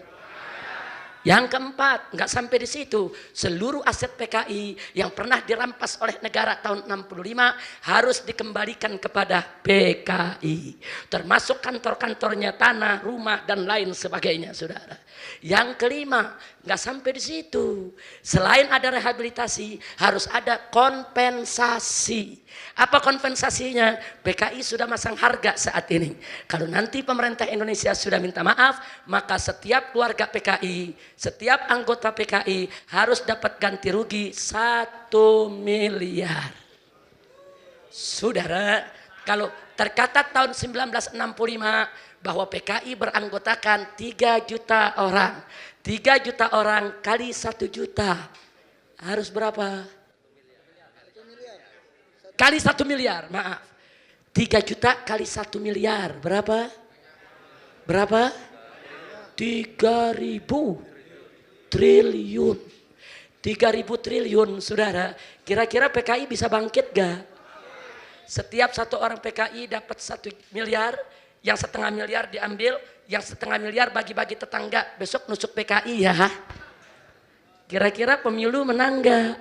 Yang keempat, nggak sampai di situ. Seluruh aset PKI yang pernah dirampas oleh negara tahun 65 harus dikembalikan kepada PKI. Termasuk kantor-kantornya, tanah, rumah, dan lain sebagainya, saudara. Yang kelima, nggak sampai di situ. Selain ada rehabilitasi, harus ada kompensasi. Apa kompensasinya? PKI sudah masang harga saat ini. Kalau nanti pemerintah Indonesia sudah minta maaf, maka setiap keluarga PKI, setiap anggota PKI harus dapat ganti rugi 1 miliar. Saudara, kalau tercatat tahun 1965 bahwa PKI beranggotakan 3 juta orang. 3 juta orang kali 1 juta. Harus berapa? Kali 1 miliar, maaf. 3 juta kali 1 miliar, berapa? Berapa? 3.000 triliun. 3.000 triliun, saudara. Kira-kira PKI bisa bangkit gak? Setiap satu orang PKI dapat 1 miliar, yang 1,5 miliar diambil, yang 1,5 miliar bagi-bagi tetangga. Besok nusuk PKI ya. Kira-kira pemilu menang gak?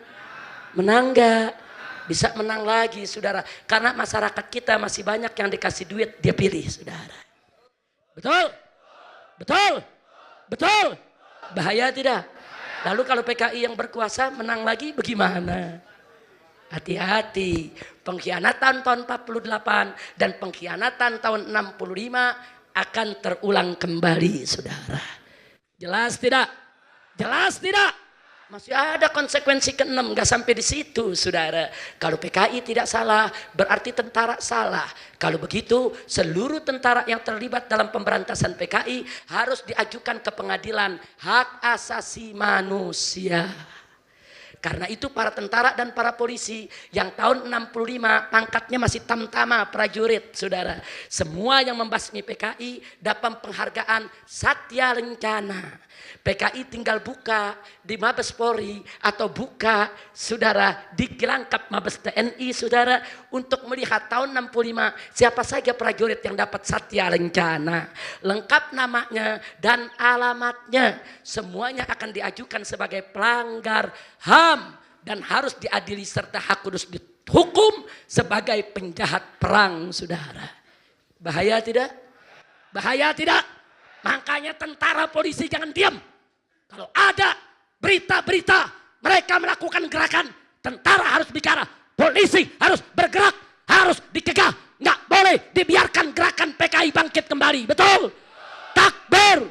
Menang gak? Bisa menang lagi, saudara. Karena masyarakat kita masih banyak yang dikasih duit, dia pilih, saudara. Betul? Betul? Betul? Bahaya tidak? Lalu kalau PKI yang berkuasa menang lagi bagaimana? Hati-hati. Pengkhianatan tahun 48 dan pengkhianatan tahun 65 akan terulang kembali, saudara. Jelas tidak? Jelas tidak? Masih ada konsekuensi ke-6, nggak sampai di situ, saudara. Kalau PKI tidak salah, berarti tentara salah. Kalau begitu, seluruh tentara yang terlibat dalam pemberantasan PKI harus diajukan ke pengadilan hak asasi manusia. Karena itu para tentara dan para polisi yang tahun 65 pangkatnya masih tamtama prajurit, saudara. Semua yang membasmi PKI dapat penghargaan Satya Lencana. PKI tinggal buka di Mabes Polri atau buka, saudara, di Kilangkap Mabes TNI, saudara, untuk melihat tahun 65 siapa saja prajurit yang dapat Satya Lencana. Lengkap namanya dan alamatnya. Semuanya akan diajukan sebagai pelanggar HAM dan harus diadili serta hak kudus dihukum sebagai penjahat perang, saudara. Bahaya tidak? Bahaya tidak? Makanya tentara polisi jangan diam. Kalau ada berita-berita mereka melakukan gerakan, tentara harus bicara, polisi harus bergerak, harus dicegah. Nggak boleh dibiarkan gerakan PKI bangkit kembali. Betul? Takbir.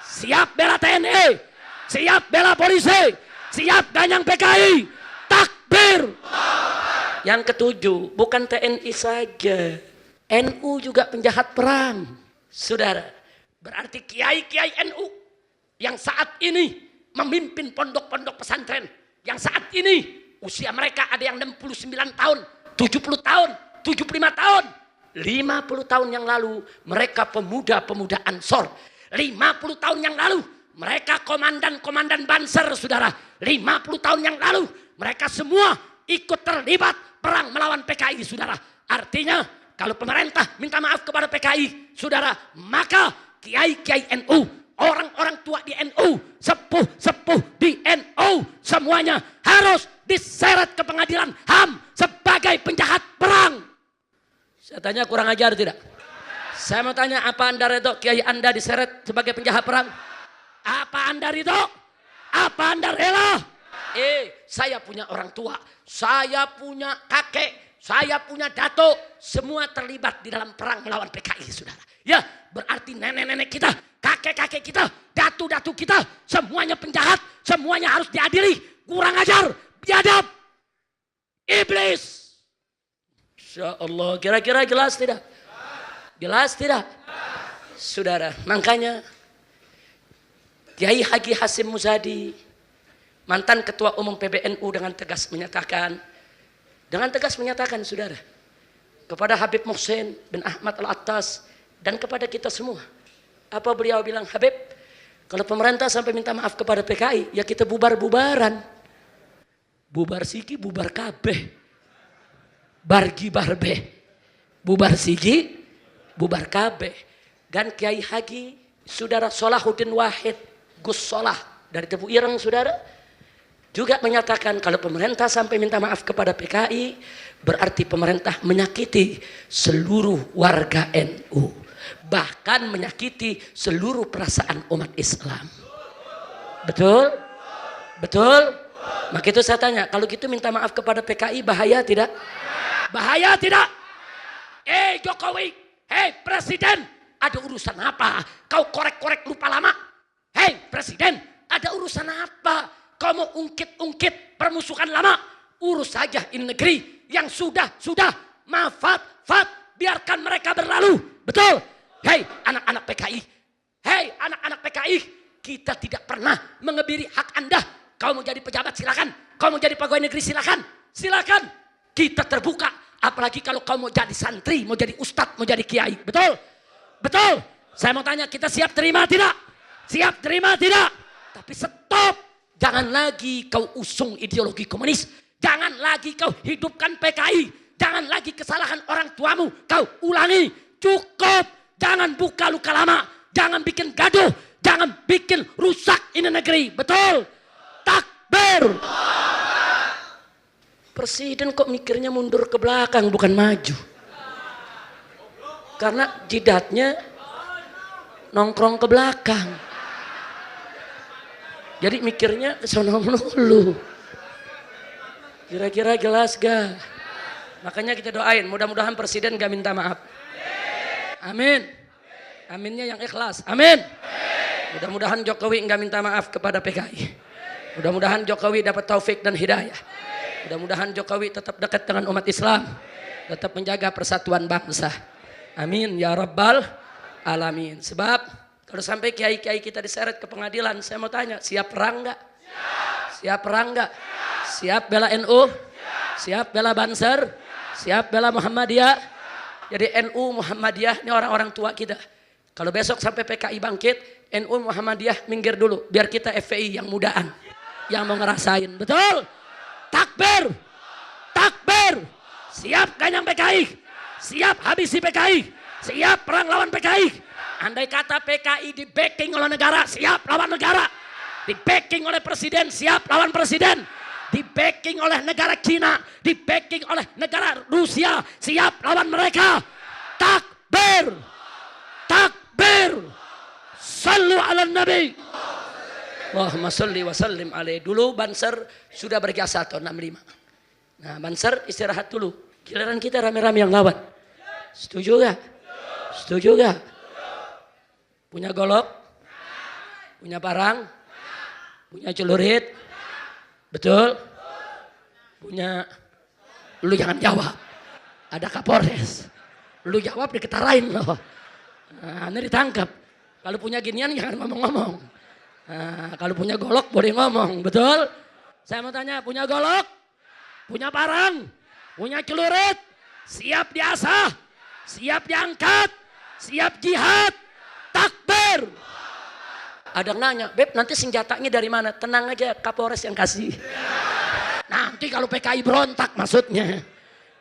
Siap bela TNI, siap bela polisi, siap ganyang PKI. Takbir. Yang ketujuh, bukan TNI saja, NU juga penjahat perang, saudara. Berarti kiai-kiai NU yang saat ini memimpin pondok-pondok pesantren, yang saat ini usia mereka ada yang 69 tahun, 70 tahun, 75 tahun, 50 tahun yang lalu mereka pemuda-pemuda Ansor, 50 tahun yang lalu mereka komandan-komandan Banser, saudara, 50 tahun yang lalu mereka semua ikut terlibat perang melawan PKI, saudara. Artinya kalau pemerintah minta maaf kepada PKI, saudara, maka kiai-kiai NU, orang-orang tua di NU, sepuh-sepuh di NU, semuanya harus diseret ke pengadilan HAM sebagai penjahat perang. Saya tanya, kurang ajar tidak? Saya mau tanya, apa Anda ridho kiai Anda diseret sebagai penjahat perang? Apa Anda ridho? Apa Anda rela? Saya punya orang tua, saya punya kakek, saya punya datuk, semua terlibat di dalam perang melawan PKI, saudara. Ya, berarti nenek-nenek kita, kakek-kakek kita, datu-datu kita, semuanya penjahat, semuanya harus diadili. Kurang ajar, biadab, iblis. Insya Allah, kira-kira jelas tidak? Jelas tidak? Saudara, makanya Kiai Haji Hasyim Muzadi, mantan Ketua Umum PBNU dengan tegas menyatakan, saudara, kepada Habib Muhsin bin Ahmad Al-Attas dan kepada kita semua. Apa beliau bilang? Habib, kalau pemerintah sampai minta maaf kepada PKI, ya kita bubar-bubaran. Bubar siki, bubar kabeh. Bargi barbe. Bubar siki, bubar kabeh. Dan Kiai Haji, saudara Solahuddin Wahid, Gus Solah dari Tebu Ireng, saudara, juga menyatakan kalau pemerintah sampai minta maaf kepada PKI, berarti pemerintah menyakiti seluruh warga NU. Bahkan menyakiti seluruh perasaan umat Islam. Betul? Betul? Maka itu saya tanya, kalau gitu minta maaf kepada PKI bahaya tidak? Bahaya tidak? Jokowi, Presiden, ada urusan apa? Kau korek-korek lupa lama? Presiden, ada urusan apa? Kau mau ungkit-ungkit permusuhan lama? Urus saja ini negeri yang sudah. Maaf, biarkan mereka berlalu. Betul? Anak-anak PKI. Anak-anak PKI. Kita tidak pernah mengebiri hak Anda. Kau mau jadi pejabat silakan. Kau mau jadi pegawai negeri silakan. Silakan. Kita terbuka. Apalagi kalau kau mau jadi santri, mau jadi ustadz, mau jadi kiai. Betul? Betul? Saya mau tanya, kita siap terima tidak? Siap terima tidak? Tapi stop. Jangan lagi kau usung ideologi komunis. Jangan lagi kau hidupkan PKI. Jangan lagi kesalahan orang tuamu kau ulangi. Cukup. Jangan buka luka lama. Jangan bikin gaduh. Jangan bikin rusak ini negeri. Betul? Takbir. Presiden kok mikirnya mundur ke belakang bukan maju. Karena jidatnya nongkrong ke belakang. Jadi mikirnya ke sono dulu. Kira-kira jelas gak? Makanya kita doain, mudah-mudahan presiden gak minta maaf. Amin. Aminnya yang ikhlas. Amin. Mudah-mudahan Jokowi gak minta maaf kepada PKI. Mudah-mudahan Jokowi dapat taufik dan hidayah. Mudah-mudahan Jokowi tetap dekat dengan umat Islam. Tetap menjaga persatuan bangsa. Amin ya rabbal alamin. Sebab kalau sampai kiai-kiai kita diseret ke pengadilan, saya mau tanya, siap perang enggak? Siap perang enggak? Siap bela NU? Siap bela Banser? Siap bela Muhammadiyah? Jadi NU Muhammadiyah ini orang-orang tua kita. Kalau besok sampai PKI bangkit, NU Muhammadiyah minggir dulu. Biar kita FPI yang mudaan. Yang mau ngerasain. Betul? Takbir! Takbir! Siap ganyang PKI? Siap habisi PKI? Siap perang lawan PKI? Andai kata PKI di backing oleh negara, siap lawan negara. Di backing oleh presiden, siap lawan presiden. Di backing oleh negara Cina, di backing oleh negara Rusia, siap lawan mereka. Takbir! Takbir! Sallu ala Nabi. Allahumma salli wa sallim alaihi. Dulu Banser sudah berjasa tahun 65. Nah, Banser istirahat dulu. Giliran kita rame-rame yang lawan. Setuju gak? Setuju gak? Punya golok? Punya parang? Punya celurit? Betul? Punya? Lu jangan jawab. Ada Kapolres. Lu jawab diketarain loh. Nah, ini ditangkap. Kalau punya ginian jangan ngomong-ngomong. Nah, kalau punya golok boleh ngomong. Betul? Saya mau tanya, punya golok? Punya parang? Punya celurit? Siap diasah? Siap diangkat? Siap jihad? Takbir. Ada yang nanya, Beb nanti senjatanya dari mana? Tenang aja, Kapolres yang kasih. Nanti kalau PKI berontak maksudnya.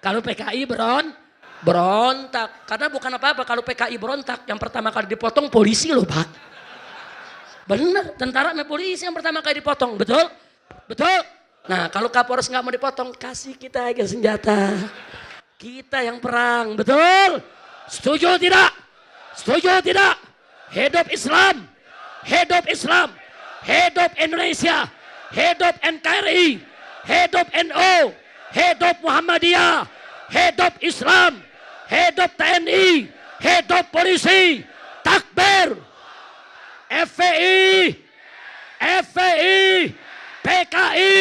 Kalau PKI berontak. Karena bukan apa-apa, kalau PKI berontak yang pertama kali dipotong polisi loh Pak. Benar, tentara sama polisi yang pertama kali dipotong. Betul? Betul? Nah kalau Kapolres nggak mau dipotong, kasih kita aja senjata. Kita yang perang, betul? Setuju tidak? Setuju tidak? Hidup Islam, hidup Islam, hidup Indonesia, hidup NKRI, hidup NU, hidup Muhammadiyah, hidup Islam, hidup TNI, hidup polisi, takbir, FPI, FPI, PKI,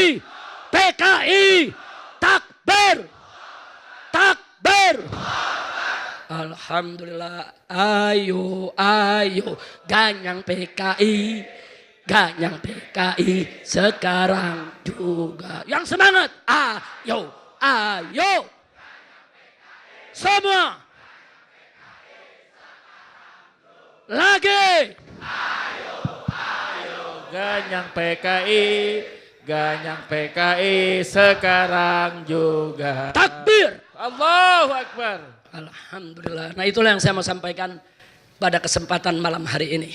PKI, takbir, takbir. Alhamdulillah, ayo, ayo, ganyang PKI, ganyang PKI, sekarang juga. Yang semangat, ayo, ayo, semua, lagi. Ayo, ayo, ganyang PKI, ganyang PKI, sekarang juga. Takbir. Allahu Akbar. Alhamdulillah. Nah itulah yang saya mau sampaikan pada kesempatan malam hari ini.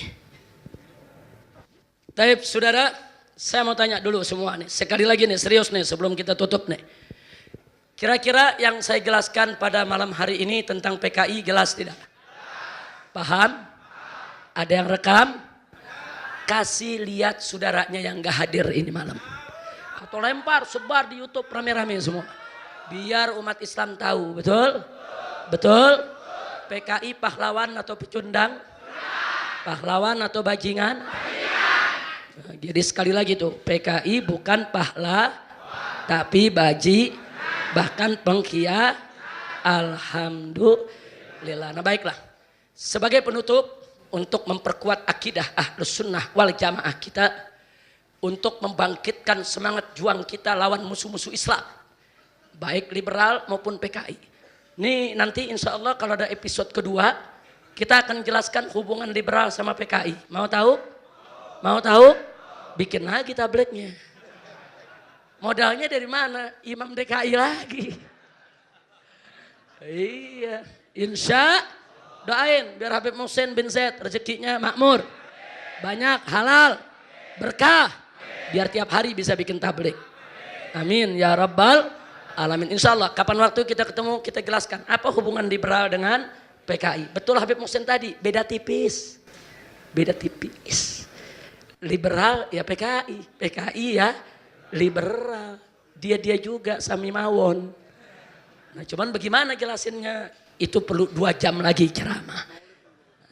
Taib saudara, saya mau tanya dulu semua nih. Sekali lagi nih, serius nih sebelum kita tutup nih. Kira-kira yang saya jelaskan pada malam hari ini tentang PKI jelas tidak? Paham? Ada yang rekam? Kasih lihat saudaranya yang gak hadir ini malam. Atau lempar, sebar di YouTube rame-rame semua. Biar umat Islam tahu, betul? Betul? PKI pahlawan atau pecundang? Pahlawan atau bajingan? Nah, jadi sekali lagi tuh, PKI bukan tapi bahkan pengkhianat. Alhamdulillah. Nah baiklah, sebagai penutup untuk memperkuat akidah Ahlus Sunnah wal Jamaah kita, untuk membangkitkan semangat juang kita lawan musuh-musuh Islam, baik liberal maupun PKI. Ini nanti insya Allah kalau ada episode kedua, kita akan jelaskan hubungan liberal sama PKI. Mau tahu? Mau tahu? Bikin lagi tabletnya. Modalnya dari mana? Imam DKI lagi. Iya. Insya doain biar Habib Muhsin bin Zaid rezekinya makmur. Banyak halal. Berkah. Biar tiap hari bisa bikin tablet. Amin ya Rabbal Alamin. Insya Allah kapan waktu kita ketemu kita jelaskan apa hubungan liberal dengan PKI. Betul Habib Muhsin tadi, beda tipis. Beda tipis. Liberal ya PKI, PKI ya liberal. Dia juga Sami Mawon. Nah cuman bagaimana jelasinnya? Itu perlu 2 jam lagi ceramah.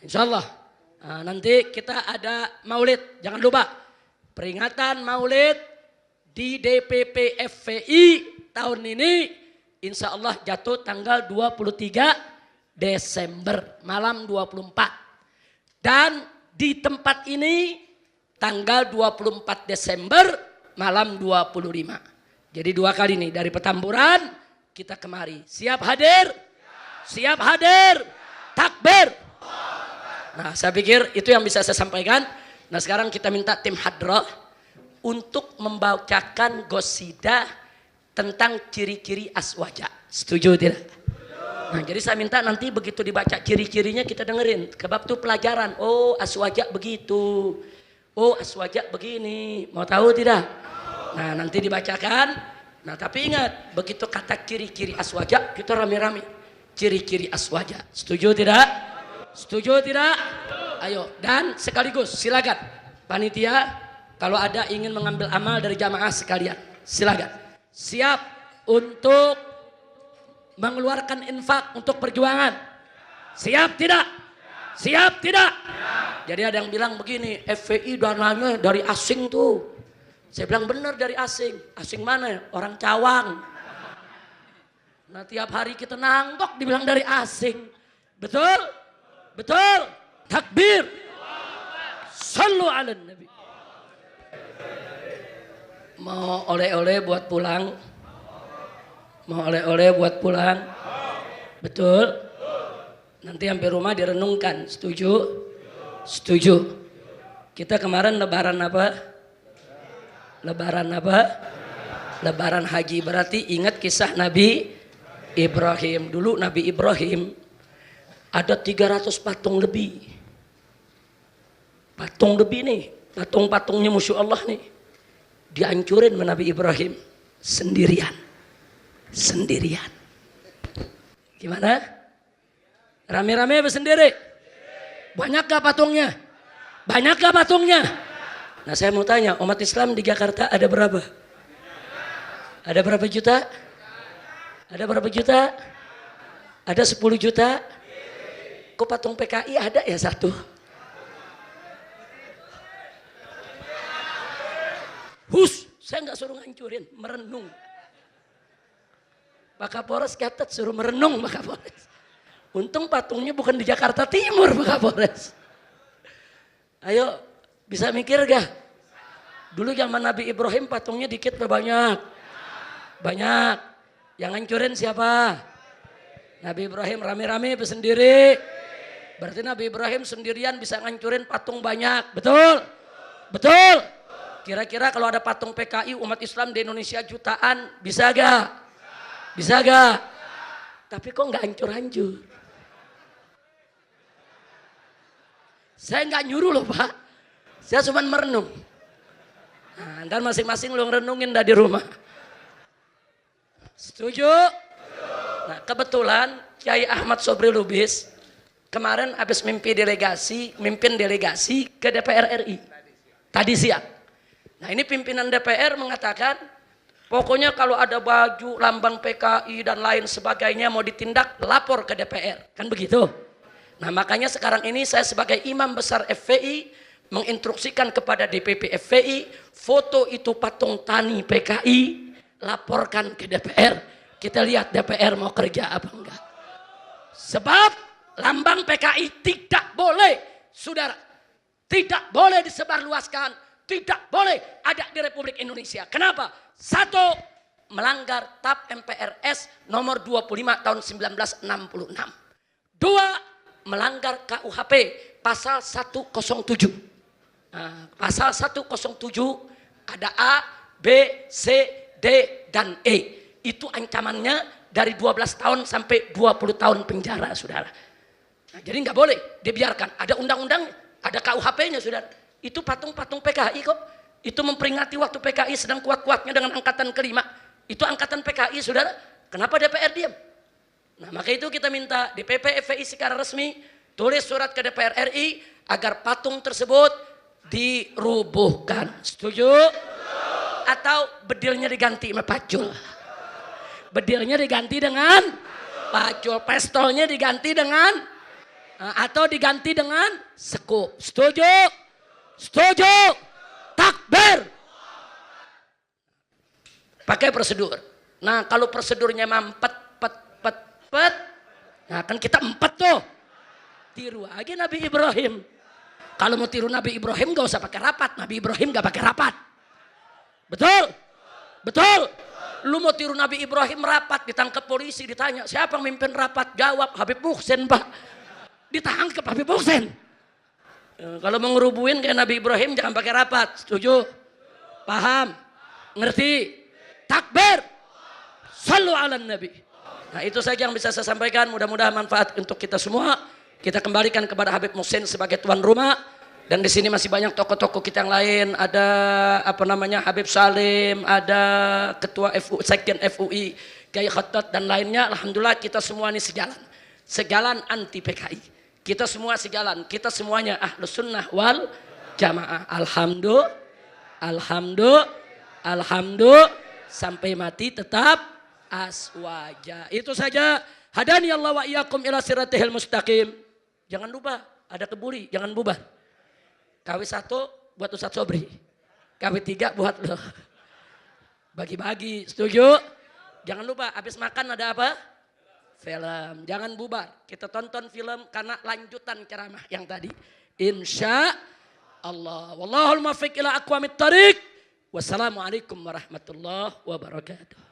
Insya Allah nanti kita ada maulid, jangan lupa. Peringatan maulid di DPP FPI tahun ini insya Allah jatuh tanggal 23 Desember malam 24. Dan di tempat ini tanggal 24 Desember malam 25. Jadi 2 kali nih dari Petamburan kita kemari. Siap hadir? Siap hadir? Takbir. Nah saya pikir itu yang bisa saya sampaikan. Nah sekarang kita minta tim hadrah untuk membacakan qasidah tentang ciri-ciri aswaja. Setuju tidak? Nah jadi saya minta nanti begitu dibaca ciri-cirinya kita dengerin. Kebab itu pelajaran. Oh aswaja begitu. Oh aswaja begini. Mau tahu tidak? Nah nanti dibacakan. Nah tapi ingat begitu kata ciri-ciri aswaja kita rame-rame. Ciri-ciri aswaja. Setuju tidak? Setuju tidak? Ayo dan sekaligus silakan panitia kalau ada ingin mengambil amal dari jamaah sekalian silakan. Siap untuk mengeluarkan infak untuk perjuangan? Siap tidak? Siap tidak? Jadi ada yang bilang begini, FPI dananya dari asing tuh. Saya bilang benar dari asing. Asing mana? Orang Cawang. Nah tiap hari kita nanggok dibilang dari asing. Betul? Betul? Takbir. Sallu ala Nabi. Mau oleh-oleh buat pulang? Mau oleh-oleh buat pulang? Betul? Nanti sampai rumah direnungkan. Setuju? Setuju. Kita kemarin lebaran apa? Lebaran apa? Lebaran haji. Berarti ingat kisah Nabi Ibrahim. Dulu Nabi Ibrahim ada 300 patung lebih. Patung lebih nih. Patung-patungnya Masya Allah nih. Dihancurin sama Nabi Ibrahim. Sendirian. Sendirian. Gimana? Rame-rame apa sendiri? Banyak gak patungnya? Banyak gak patungnya? Nah saya mau tanya, umat Islam di Jakarta ada berapa? Ada berapa juta? Ada berapa juta? Ada 10 juta? Kok patung PKI ada ya satu? Saya nggak suruh ngancurin, merenung. Pak Kapolres catat suruh merenung Pak Kapolres. Untung patungnya bukan di Jakarta Timur Pak Kapolres. Ayo, bisa mikir gak? Dulu zaman Nabi Ibrahim patungnya dikit apa banyak? Banyak. Yang ngancurin siapa? Nabi Ibrahim rame-rame apa sendiri? Berarti Nabi Ibrahim sendirian bisa ngancurin patung banyak. Betul? Betul? Kira-kira kalau ada patung PKI umat Islam di Indonesia jutaan, bisa gak? Bisa gak? Tapi kok gak hancur-hancur? Saya gak nyuruh loh Pak. Saya cuma merenung. Nah, dan masing-masing lu ngerenungin dah di rumah. Setuju? Nah kebetulan Kiai Ahmad Sobri Lubis kemarin habis mimpin delegasi ke DPR RI. Tadi siang. Nah ini pimpinan DPR mengatakan pokoknya kalau ada baju lambang PKI dan lain sebagainya mau ditindak lapor ke DPR. Kan begitu. Nah makanya sekarang ini saya sebagai imam besar FPI menginstruksikan kepada DPP FPI foto itu patung tani PKI laporkan ke DPR. Kita lihat DPR mau kerja apa enggak. Sebab lambang PKI tidak boleh, saudara, tidak boleh disebarluaskan. Tidak boleh ada di Republik Indonesia. Kenapa? Satu, melanggar TAP MPRS nomor 25 tahun 1966. Dua, melanggar KUHP pasal 107. Nah, pasal 107 ada A, B, C, D, dan E. Itu ancamannya dari 12 tahun sampai 20 tahun penjara, saudara. Nah, jadi nggak boleh dibiarkan. Ada undang-undang, ada KUHP-nya, saudara. Itu patung-patung PKI kok. Itu memperingati waktu PKI sedang kuat-kuatnya dengan angkatan kelima. Itu angkatan PKI, saudara. Kenapa DPR diam? Nah maka itu kita minta DPP FPI secara resmi tulis surat ke DPR RI agar patung tersebut dirubuhkan. Setuju? Atau bedilnya diganti sama pacul. Bedilnya diganti dengan pacul. Pistolnya diganti dengan atau diganti dengan sekup. Setuju? Setuju? Takbir. Pakai prosedur. Nah kalau prosedurnya mampet, pet, nah kan kita empet tuh. Tiru aja Nabi Ibrahim. Kalau mau tiru Nabi Ibrahim gak usah pakai rapat. Nabi Ibrahim gak pakai rapat. Betul? Betul? Lu mau tiru Nabi Ibrahim rapat, ditangkap polisi, ditanya siapa yang mimpin rapat? Jawab Habib Muhsin Pak. Ditangkap Habib Muhsin. Kalau mau ngerubuhin kayak Nabi Ibrahim jangan pakai rapat. Setuju? Paham? Ngerti? Takbir. Sallu ala Nabi. Nah itu saja yang bisa saya sampaikan. Mudah-mudahan manfaat untuk kita semua. Kita kembalikan kepada Habib Muhsin sebagai tuan rumah. Dan di sini masih banyak tokoh-tokoh kita yang lain. Ada Habib Salim. Ada Ketua Sekjen FUI. Kiai Khattat dan lainnya. Alhamdulillah kita semua ini sejalan. Sejalan anti PKI. Kita semua sejalan, kita semuanya ahlus sunnah wal jamaah. Alhamdulillah, sampai mati tetap aswaja. Itu saja. Hadani Allah wa iyyakum ila siratil mustaqim. Jangan lupa ada kebuli, jangan bubar. KW 1 buat Ustadz Sobri. KW 3 buat lo. Bagi-bagi, setuju? Jangan lupa habis makan ada apa? Film. Jangan bubar. Kita tonton film karena lanjutan ceramah yang tadi. Insya Allah. Wallahul muwaffiq ila aqwamit thariq. Wassalamualaikum warahmatullahi wabarakatuh.